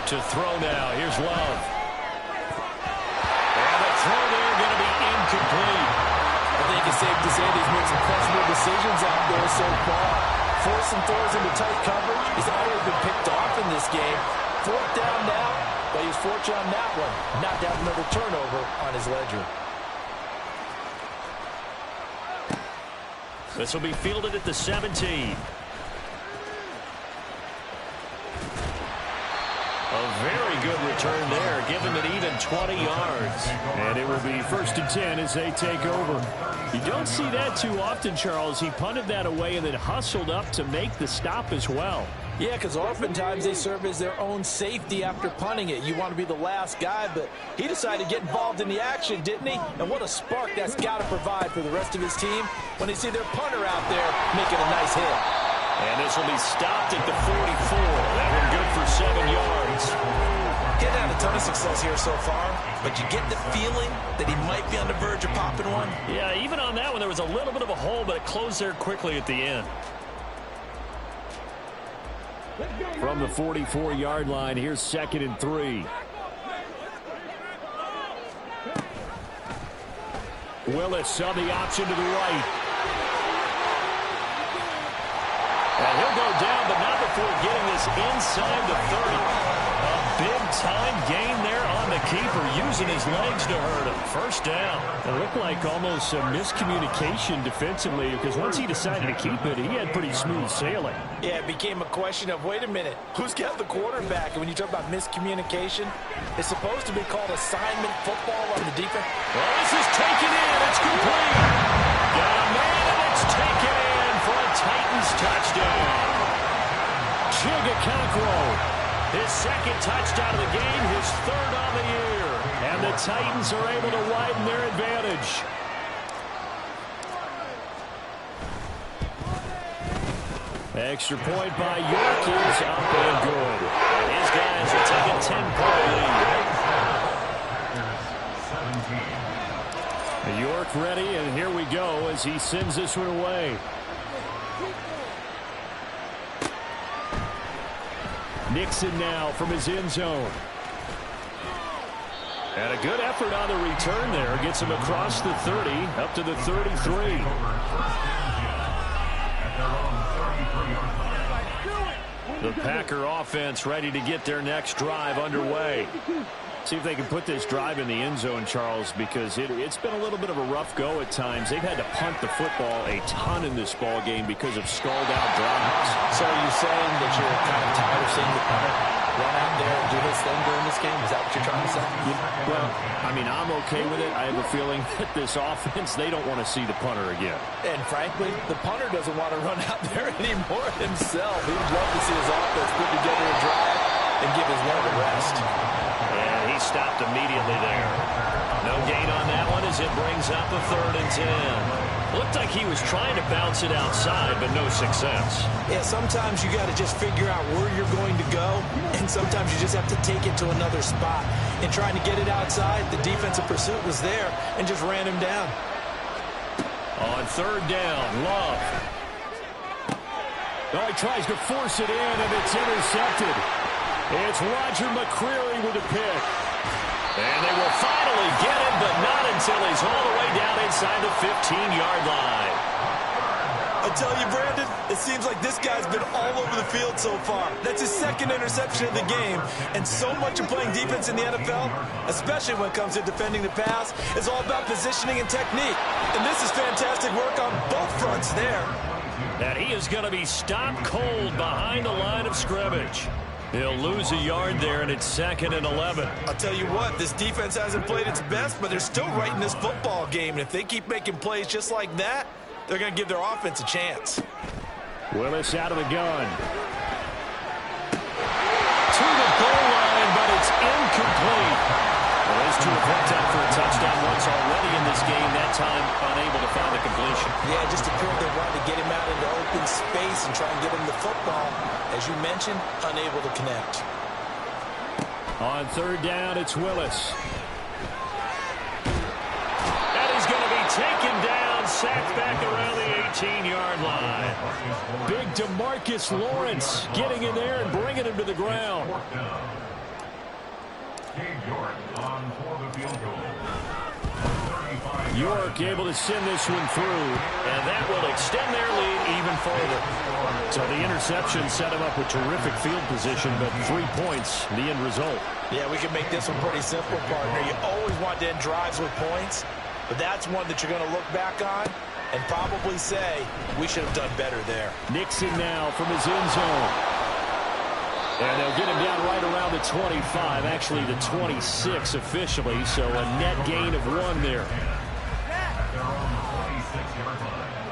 To throw now. Here's Love. And the throw there going to be incomplete. I think it's safe to say that he's made some questionable decisions out there so far. Forcing throws into tight coverage. He's already been picked off in this game. 4th down now, but he was fortunate on that one. Not to have another turnover on his ledger. This will be fielded at the 17. A very good return there, giving it even 20 yards. And it will be 1st and 10 as they take over. You don't see that too often, Charles. He punted that away and then hustled up to make the stop as well. Yeah, because oftentimes they serve as their own safety after punting it. You want to be the last guy, but he decided to get involved in the action, didn't he? And what a spark that's got to provide for the rest of his team when they see their punter out there making a nice hit. And this will be stopped at the 44. That one good for 7 yards. Getting out a ton of success here so far, but you get the feeling that he might be on the verge of popping one. Yeah, even on that one, there was a little bit of a hole, but it closed there quickly at the end. From the 44-yard line, here's 2nd and 3. Willis on the option to the right. And he'll go down, but not before getting this inside the 30. A big-time gain there on the the keeper using his legs to hurt him. First down. It looked like almost some miscommunication defensively because once he decided to keep it, he had pretty smooth sailing. Yeah, it became a question of, wait a minute, who's got the quarterback? And when you talk about miscommunication, it's supposed to be called assignment football on the defense. Well, this is taken in. It's complete. Got a man, and it's taken in for a Titans touchdown. Chigakonkwo. His second touchdown of the game, his third on the year. And the Titans are able to widen their advantage. Extra point by York is up and good. And his guys are taking a 10-point lead. York ready, and here we go as he sends this one away. Nixon now from his end zone. And a good effort on the return there. Gets him across the 30, up to the 33. The Packer offense ready to get their next drive underway. See if they can put this drive in the end zone, Charles, because it's been a little bit of a rough go at times. They've had to punt the football a ton in this ball game because of stalled-out drives. So are you saying that you're kind of tired of seeing the punter run out there and do this thing during this game? Is that what you're trying to say? Well, I mean, I'm okay with it. I have a feeling that this offense, they don't want to see the punter again. And frankly, the punter doesn't want to run out there anymore himself. He would love to see his offense put together a drive and give his leg a rest. And he stopped immediately there. No gain on that one as it brings up a 3rd and 10. Looked like he was trying to bounce it outside, but no success. Yeah, sometimes you got to just figure out where you're going to go, and sometimes you just have to take it to another spot. And trying to get it outside, the defensive pursuit was there and just ran him down. On 3rd down, Love. Oh, he tries to force it in, and it's intercepted. It's Roger McCreary with a pick. And they will finally get him, but not until he's all the way down inside the 15-yard line. I tell you, Brandon, it seems like this guy's been all over the field so far. That's his 2nd interception of the game. And so much of playing defense in the NFL, especially when it comes to defending the pass, is all about positioning and technique. And this is fantastic work on both fronts there. And he is going to be stopped cold behind the line of scrimmage. He'll lose a yard there, and it's 2nd and 11. I'll tell you what, this defense hasn't played its best, but they're still right in this football game. And if they keep making plays just like that, they're going to give their offense a chance. Willis out of the gun. To the goal line, but it's incomplete. Well, those two have hooked up for a touchdown once already in this game. That time, unable to find the completion. Yeah, just appeared they wanted to get him out into open space and try and get him the football. As you mentioned, unable to connect. On 3rd down, it's Willis. And he's going to be taken down, sacked back around the 18-yard line. Big DeMarcus Lawrence getting in there and bringing him to the ground. York able to send this one through, and that will extend their lead even further. So the interception set him up with terrific field position, but 3 points, the end result. Yeah, we can make this one pretty simple, partner. You always want to end drives with points, but that's one that you're going to look back on and probably say, we should have done better there. Nixon now from his end zone. And they'll get him down right around the 25, actually the 26 officially, so a net gain of 1 there.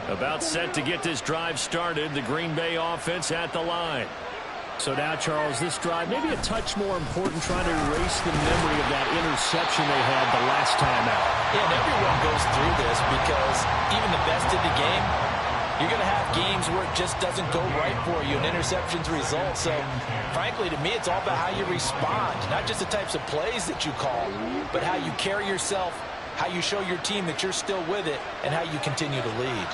About set to get this drive started, the Green Bay offense at the line. So now, Charles, this drive maybe a touch more important, trying to erase the memory of that interception they had the last time out. Yeah, and everyone goes through this because even the best in the game, you're going to have games where it just doesn't go right for you, and interceptions result. So, frankly, to me, it's all about how you respond, not just the types of plays that you call, but how you carry yourself, how you show your team that you're still with it, and how you continue to lead.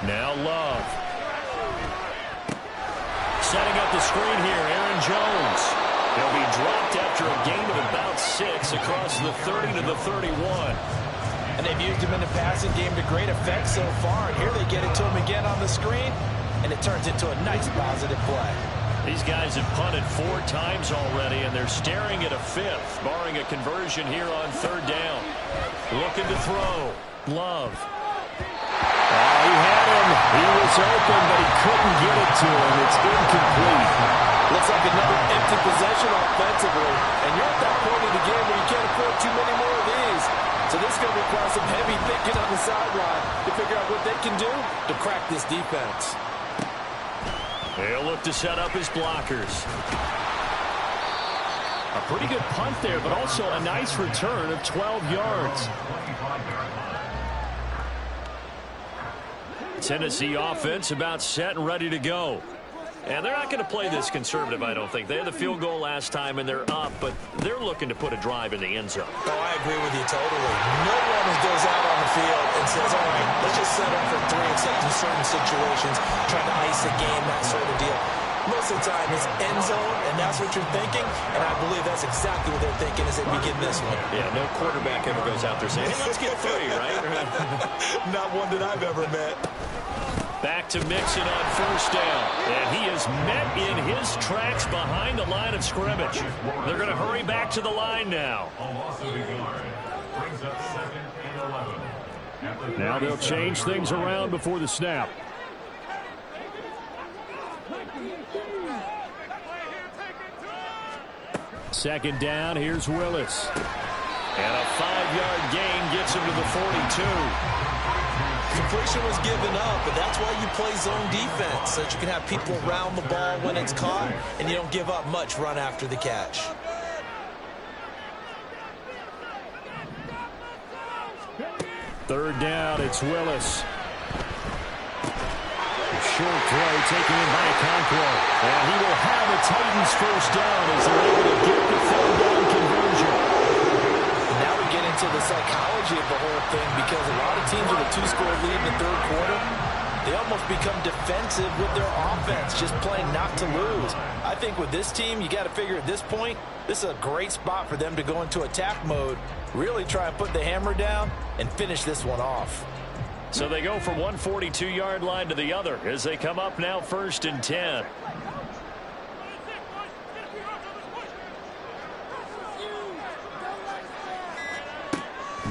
Now Love. Setting up the screen here, Aaron Jones. He'll be dropped after a gain of about 6 across the 30 to the 31. And they've used him in the passing game to great effect so far. And here they get it to him again on the screen, and it turns into a nice positive play. These guys have punted 4 times already, and they're staring at a 5th, barring a conversion here on 3rd down. Looking to throw. Love. He had him. He was open, but he couldn't get it to him. It's incomplete. Looks like another empty possession offensively. And you're at that point in the game where you can't afford too many more of these. So this is going to require some heavy thinking on the sideline to figure out what they can do to crack this defense. They'll look to set up his blockers. A pretty good punt there, but also a nice return of 12 yards. Tennessee offense about set and ready to go. And they're not going to play this conservative, I don't think. They had the field goal last time, and they're up, but they're looking to put a drive in the end zone. Oh, I agree with you totally. No one goes out on the field and says, all right, let's just settle for 3 except in certain situations, trying to ice a game, that sort of deal. Most of the time, it's end zone, and that's what you're thinking, and I believe that's exactly what they're thinking as they begin this one. Yeah, no quarterback ever goes out there saying, hey, let's get 3, right? Not one that I've ever met. Back to Mixon on 1st down. And he is met in his tracks behind the line of scrimmage. They're going to hurry back to the line now. Now they'll change things around before the snap. Second down, here's Willis. And a 5-yard gain gets him to the 42. Completion was given up, but that's why you play zone defense, so that you can have people around the ball when it's caught, and you don't give up much run after the catch. Third down, it's Willis. Short throw taken in by Okonkwo. And he will have a Titans first down as they're able to get the 3rd down conversion. Now we get into the psychology of the whole thing, because a lot of teams with a 2-score lead in the 3rd quarter, they almost become defensive with their offense, just playing not to lose. I think with this team, you got to figure at this point, this is a great spot for them to go into attack mode, really try and put the hammer down and finish this one off. So they go from one 42-yard line to the other as they come up now 1st and 10.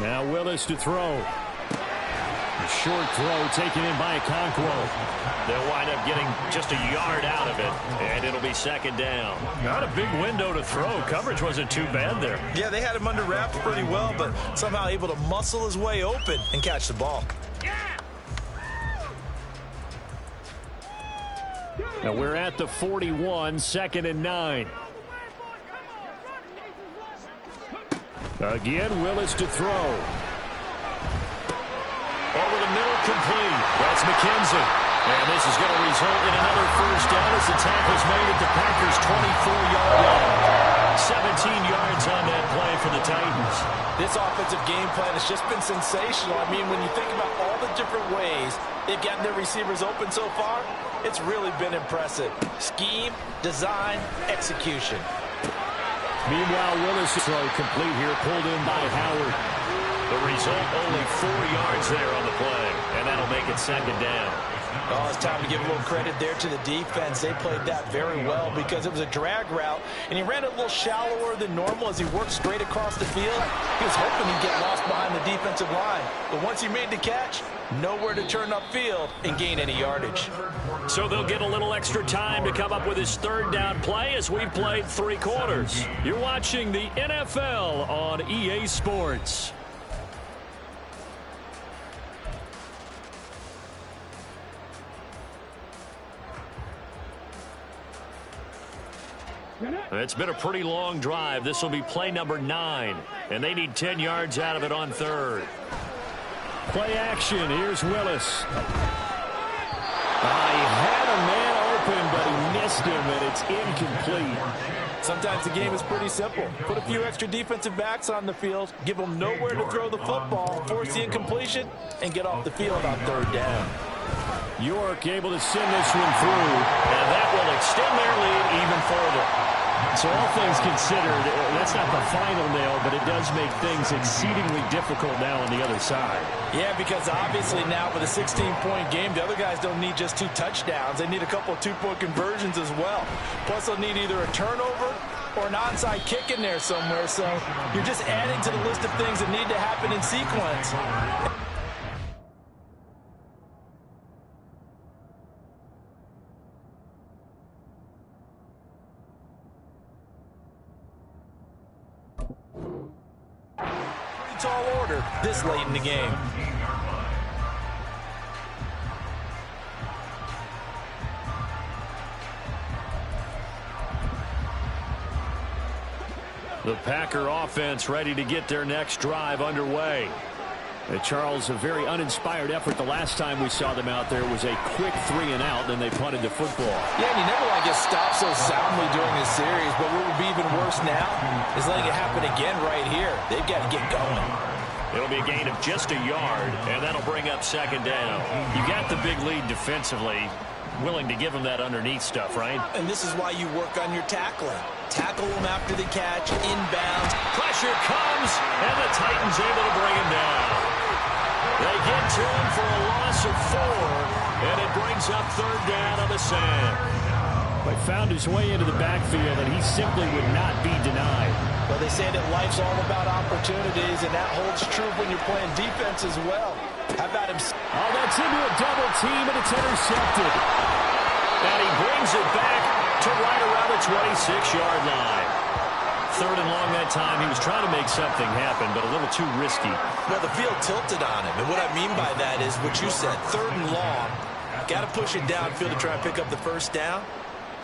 Now Willis to throw. A short throw taken in by Okonkwo. They'll wind up getting just a yard out of it, and it'll be 2nd down. Not a big window to throw. Coverage wasn't too bad there. Yeah, they had him under wraps pretty well, but somehow able to muscle his way open and catch the ball. Now we're at the 41, 2nd and 9. Again, Willis to throw. Over the middle, complete. That's McKenzie. And this is going to result in another first down as the tackle's made at the Packers' 24-yard line. 17 yards on that play for the Titans. This offensive game plan has just been sensational. I mean, when you think about all the different ways they've gotten their receivers open so far, it's really been impressive. Scheme, design, execution. Meanwhile, Willis throw complete here, pulled in by Howard. The result, only 4 yards there on the play, and that'll make it 2nd down. Oh, it's time to give a little credit there to the defense. They played that very well because it was a drag route, and he ran it a little shallower than normal as he worked straight across the field. He was hoping he'd get lost behind the defensive line, but once he made the catch, nowhere to turn upfield and gain any yardage. So they'll get a little extra time to come up with his 3rd down play as we've played 3 quarters. You're watching the NFL on EA Sports. It's been a pretty long drive. This will be play number 9, and they need 10 yards out of it on 3rd. Play action. Here's Willis. He had a man open, but he missed him, and it's incomplete. Sometimes the game is pretty simple. Put a few extra defensive backs on the field, give them nowhere to throw the football, force the incompletion, and get off the field on 3rd down. York able to send this one through. And that will extend their lead even further. So all things considered, that's not the final nail, but it does make things exceedingly difficult now on the other side. Yeah, because obviously now with a 16-point game, the other guys don't need just 2 touchdowns. They need a couple of 2-point conversions as well. Plus, they'll need either a turnover or an onside kick in there somewhere. So you're just adding to the list of things that need to happen in sequence. Tall order this late in the game. The Packer offense ready to get their next drive underway. Charles, a very uninspired effort the last time we saw them out there. Was a quick 3-and-out, then they punted the football. Yeah, and you never want to get stopped so soundly during this series, but what would be even worse now is letting it happen again right here. They've got to get going. It'll be a gain of just a yard, and that'll bring up 2nd down. You got the big lead defensively, willing to give them that underneath stuff, right? And this is why you work on your tackling. Tackle them after the catch, inbounds. Pressure comes, and the Titans able to bring him down. They get to him for a loss of 4, and it brings up 3rd down on the sand. But found his way into the backfield, and he simply would not be denied. Well, they say that life's all about opportunities, and that holds true when you're playing defense as well. How about him? Oh, that's into a double team, and it's intercepted. And he brings it back to right around the 26-yard line. 3rd and long that time. He was trying to make something happen, but a little too risky. Well, the field tilted on him, and what I mean by that is what you said. 3rd and long. Got to push it downfield to try and pick up the 1st down.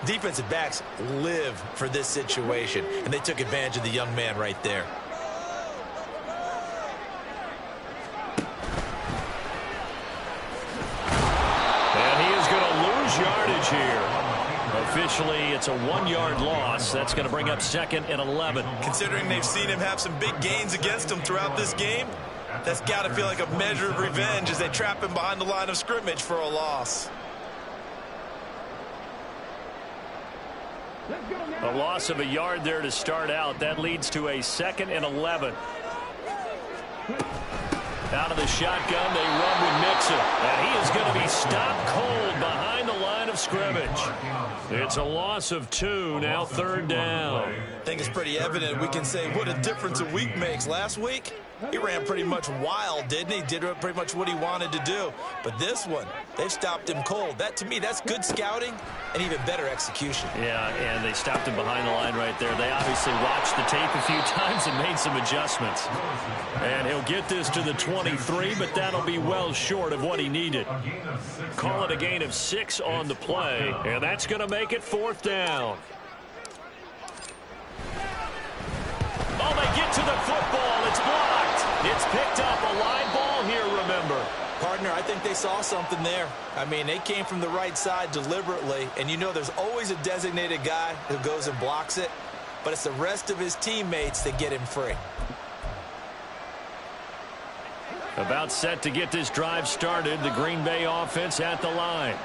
Defensive backs live for this situation, and they took advantage of the young man right there. And he is going to lose yardage here. Officially, it's a 1-yard loss. That's going to bring up 2nd and 11. Considering they've seen him have some big gains against him throughout this game, that's got to feel like a measure of revenge as they trap him behind the line of scrimmage for a loss. A loss of a yard there to start out. That leads to a 2nd and 11. Out of the shotgun, they run with Mixon. And he is going to be stopped cold behind the line of scrimmage. It's a loss of 2, now 3rd down. I think it's pretty evident we can say what a difference a week makes. Last week, he ran pretty much wild, didn't he? Did pretty much what he wanted to do. But this one, they've stopped him cold. That, to me, that's good scouting and even better execution. Yeah, and they stopped him behind the line right there. They obviously watched the tape a few times and made some adjustments. And he'll get this to the 23, but that'll be well short of what he needed. Call it a gain of 6 on the play, and that's going to make it 4th down. Oh, they get to the football. It's blocked. It's picked up. A line ball here, remember. Partner, I think they saw something there. I mean, they came from the right side deliberately, and you know there's always a designated guy who goes and blocks it, but it's the rest of his teammates that get him free. About set to get this drive started. The Green Bay offense at the line.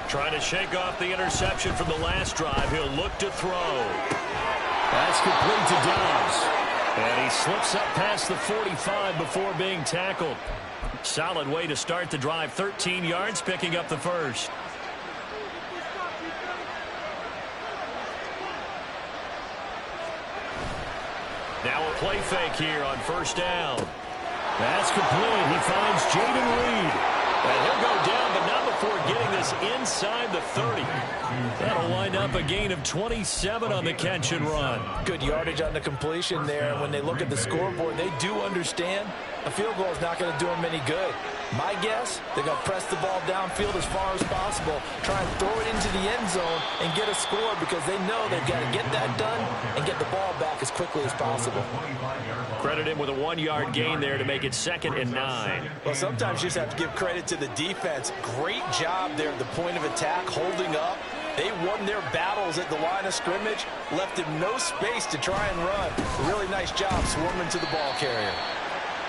Trying to shake off the interception from the last drive. He'll look to throw. That's complete to Dobbs. And he slips up past the 45 before being tackled. Solid way to start the drive. 13 yards, picking up the 1st. Now a play fake here on 1st down. That's complete. He finds Jaden Reed. And he'll go down, but not before getting this inside the 30. That'll wind up a gain of 27 on the catch and run. Good yardage on the completion there. And when they look at the scoreboard, they do understand a field goal is not going to do them any good. My guess, they're going to press the ball downfield as far as possible, try and throw it into the end zone and get a score because they know they've got to get that done and get the ball back as quickly as possible. Credit him with a 1-yard gain there to make it 2nd and 9. Well, sometimes you just have to give credit to the defense. Great job there at the point of attack, holding up, They won their battles at the line of scrimmage, left him no space to try and run. A really nice job swarming to the ball carrier.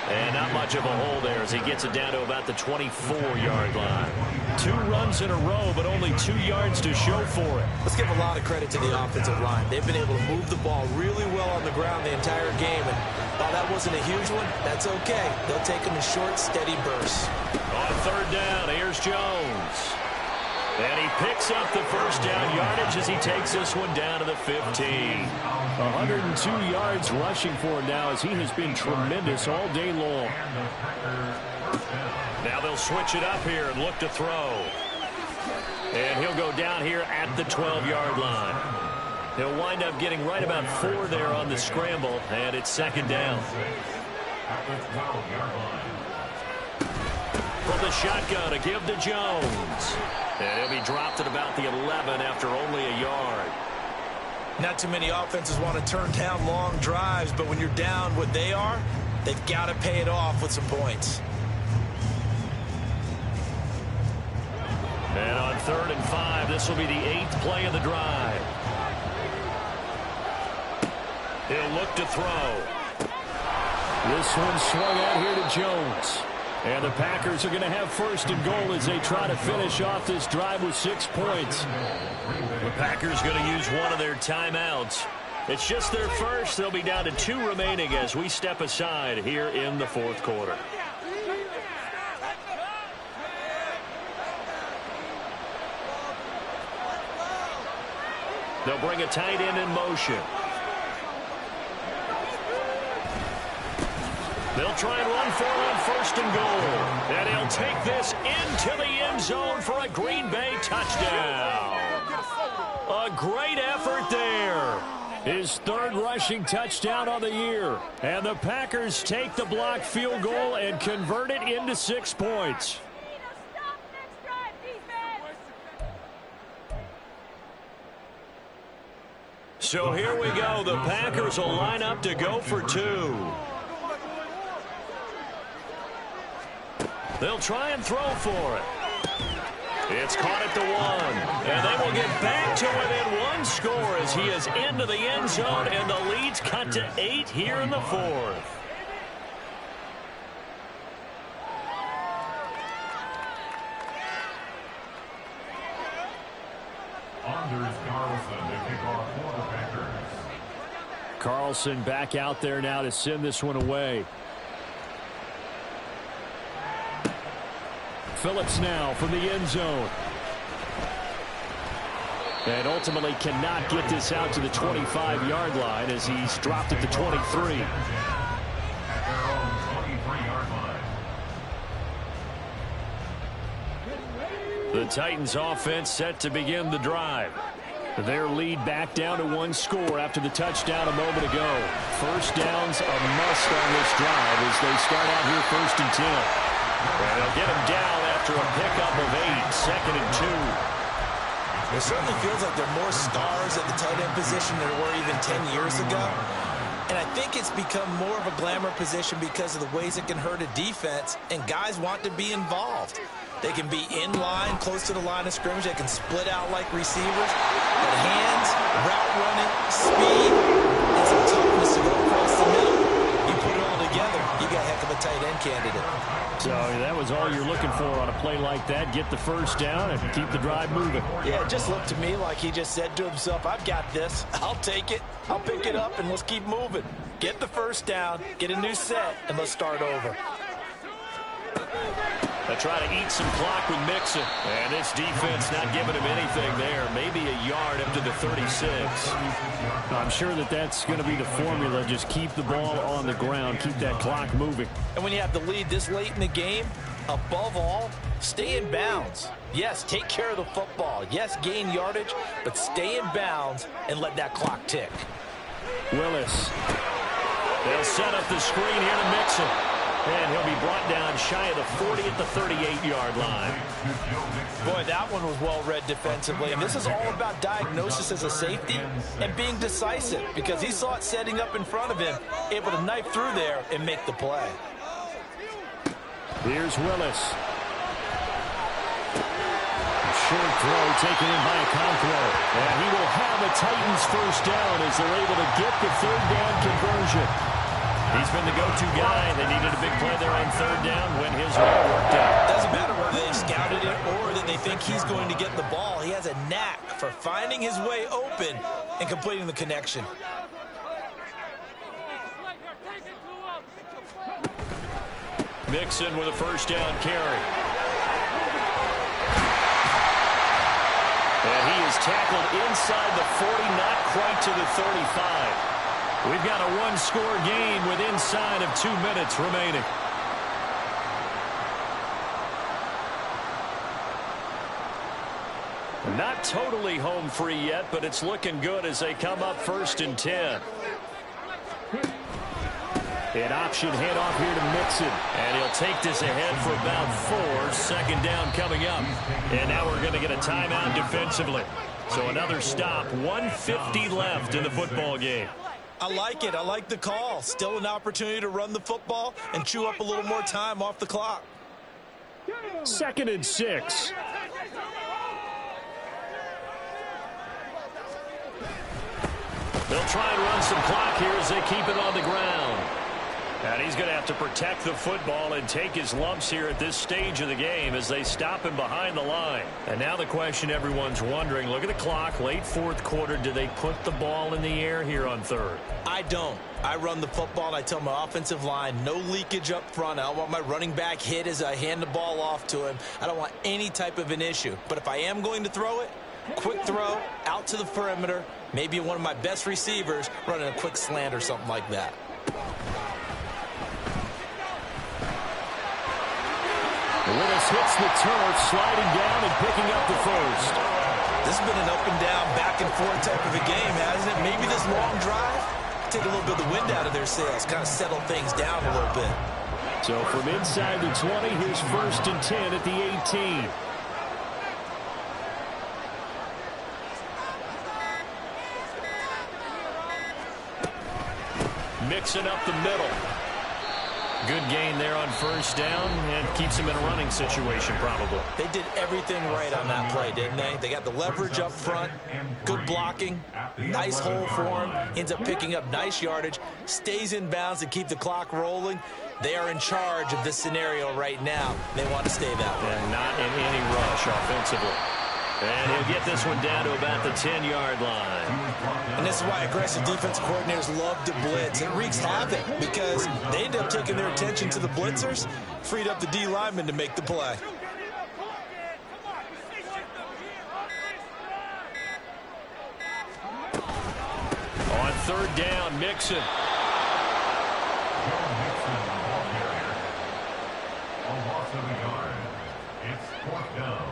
And not much of a hole there as he gets it down to about the 24-yard line. 2 runs in a row, but only 2 yards to show for it. Let's give a lot of credit to the offensive line. They've been able to move the ball really well on the ground the entire game. And while that wasn't a huge one, that's okay. They'll take them in short, steady bursts. On 3rd down, here's Jones. And he picks up the first down yardage as he takes this one down to the 15. 102 yards rushing for him now as he has been tremendous all day long. Now they'll switch it up here and look to throw. And he'll go down here at the 12-yard line. He'll wind up getting right about 4 there on the scramble, and it's 2nd down. From the shotgun, a give to Jones. And he'll be dropped at about the 11 after only a yard. Not too many offenses want to turn down long drives, but when you're down what they are, they've got to pay it off with some points. And on 3rd and 5, this will be the 8th play of the drive. He'll look to throw. This one swung out here to Jones. And the Packers are going to have 1st and goal as they try to finish off this drive with 6 points. The Packers going to use one of their timeouts. It's just their first. They'll be down to 2 remaining as we step aside here in the 4th quarter. They'll bring a tight end in motion. They'll try and run for it on 1st and goal. And he'll take this into the end zone for a Green Bay touchdown. A great effort there. His 3rd rushing touchdown of the year. And the Packers take the blocked field goal and convert it into 6 points. So here we go. The Packers will line up to go for 2. They'll try and throw for it. It's caught at the 1. And they will get back to within 1 score as he is into the end zone, and the lead's cut to 8 here in the 4th. Anders Carlson to kick off for the Packers. Carlson back out there now to send this one away. Phillips now from the end zone. And ultimately cannot get this out to the 25-yard line as he's dropped at the 23. At their own 23-yard line. The Titans offense set to begin the drive. Their lead back down to 1 score after the touchdown a moment ago. 1st down's a must on this drive as they start out here 1st and 10. And they'll get him down after a pickup of 8, 2nd and 2. It certainly feels like there are more stars at the tight end position than there were even 10 years ago. And I think it's become more of a glamour position because of the ways it can hurt a defense, and guys want to be involved. They can be in line, close to the line of scrimmage. They can split out like receivers. But hands, route running, speed, and some toughness to go across the middle. You put it all together, you got a heck of a tight end candidate. So that was all you're looking for on a play like that. Get the 1st down and keep the drive moving. Yeah, it just looked to me like he just said to himself, I've got this. I'll take it. I'll pick it up, and let's keep moving. Get the 1st down, get a new set, and let's start over. They try to eat some clock with Mixon. And this defense not giving him anything there. Maybe a yard up to the 36. I'm sure that that's going to be the formula. Just keep the ball on the ground. Keep that clock moving. And when you have the lead this late in the game, above all, stay in bounds. Yes, take care of the football. Yes, gain yardage, but stay in bounds and let that clock tick. Willis. They'll set up the screen here to Mixon. And he'll be brought down shy of the 40 at the 38-yard line. Boy, that one was well read defensively. And this is all about diagnosis as a safety and being decisive because he saw it setting up in front of him, able to knife through there and make the play. Here's Willis. short throw taken in by Okonkwo. And he will have a Titans first down as they're able to get the third down conversion. He's been the go-to guy. They needed a big play there on third down when his way worked out. Doesn't matter whether they've scouted it or that they think he's going to get the ball. He has a knack for finding his way open and completing the connection. Mixon with a first down carry. And he is tackled inside the 40, not quite to the 35. We've got a one-score game with inside of 2 minutes remaining. Not totally home free yet, but it's looking good as they come up 1st and 10. An option handoff here to Mixon. And he'll take this ahead for about 4. Second down coming up. And now we're going to get a timeout defensively. So another stop. 1:50 left in the football game. I like it. I like the call. Still an opportunity to run the football and chew up a little more time off the clock. 2nd and 6. They'll try and run some clock here as they keep it on the ground. And he's going to have to protect the football and take his lumps here at this stage of the game as they stop him behind the line. And now the question everyone's wondering, look at the clock, late 4th quarter, do they put the ball in the air here on 3rd? I don't. I run the football and I tell my offensive line, no leakage up front. I don't want my running back hit as I hand the ball off to him. I don't want any type of an issue. But if I am going to throw it, quick throw, out to the perimeter, maybe one of my best receivers running a quick slant or something like that. Willis hits the turf, sliding down and picking up the first. This has been an up and down, back and forth type of a game, hasn't it? Maybe this long drive, take a little bit of the wind out of their sails, kind of settle things down a little bit. So from inside the 20, here's 1st and 10 at the 18. Mixing up the middle. Good gain there on first down and keeps him in a running situation probably. They did everything right on that play, didn't they? They got the leverage up front, good blocking, nice hole for him, ends up picking up nice yardage, stays in bounds to keep the clock rolling. They are in charge of this scenario right now. They want to stay that way. And not in any rush offensively. And he'll get this one down to about the 10-yard line. And this is why aggressive defensive coordinators love to blitz. It wreaks havoc because they end up taking their attention to the blitzers, freed up the D lineman to make the play. On 3rd down, Mixon. A loss of a yard. It's 4th down.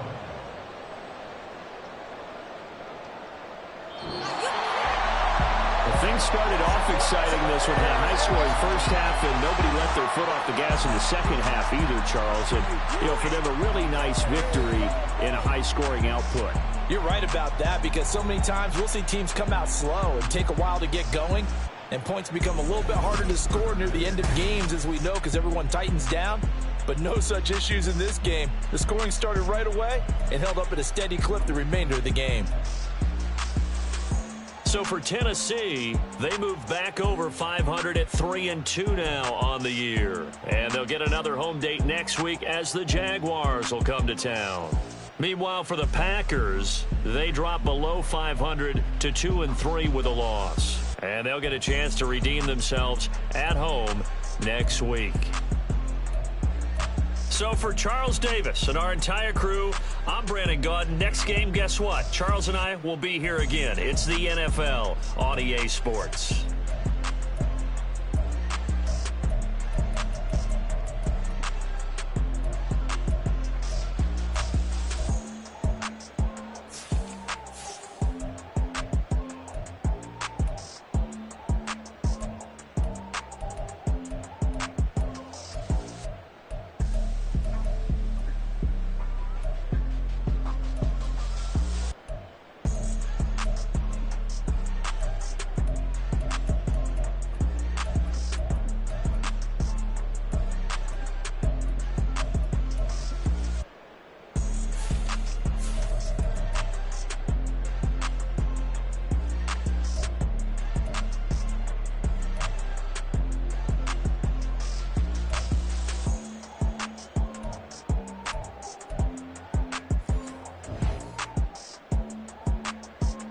Things started off exciting this one. Had a high-scoring first half, and nobody let their foot off the gas in the second half either, Charles. And, for them, a really nice victory in a high-scoring output. You're right about that because so many times we'll see teams come out slow and take a while to get going, and points become a little bit harder to score near the end of games, as we know, because everyone tightens down. But no such issues in this game. The scoring started right away and held up at a steady clip the remainder of the game. So for Tennessee, they move back over 500 at 3-2 now on the year. And they'll get another home date next week as the Jaguars will come to town. Meanwhile, for the Packers, they drop below 500 to 2-3 with a loss. And they'll get a chance to redeem themselves at home next week. So for Charles Davis and our entire crew, I'm Brandon Gaudin. Next game, guess what? Charles and I will be here again. It's the NFL on EA Sports.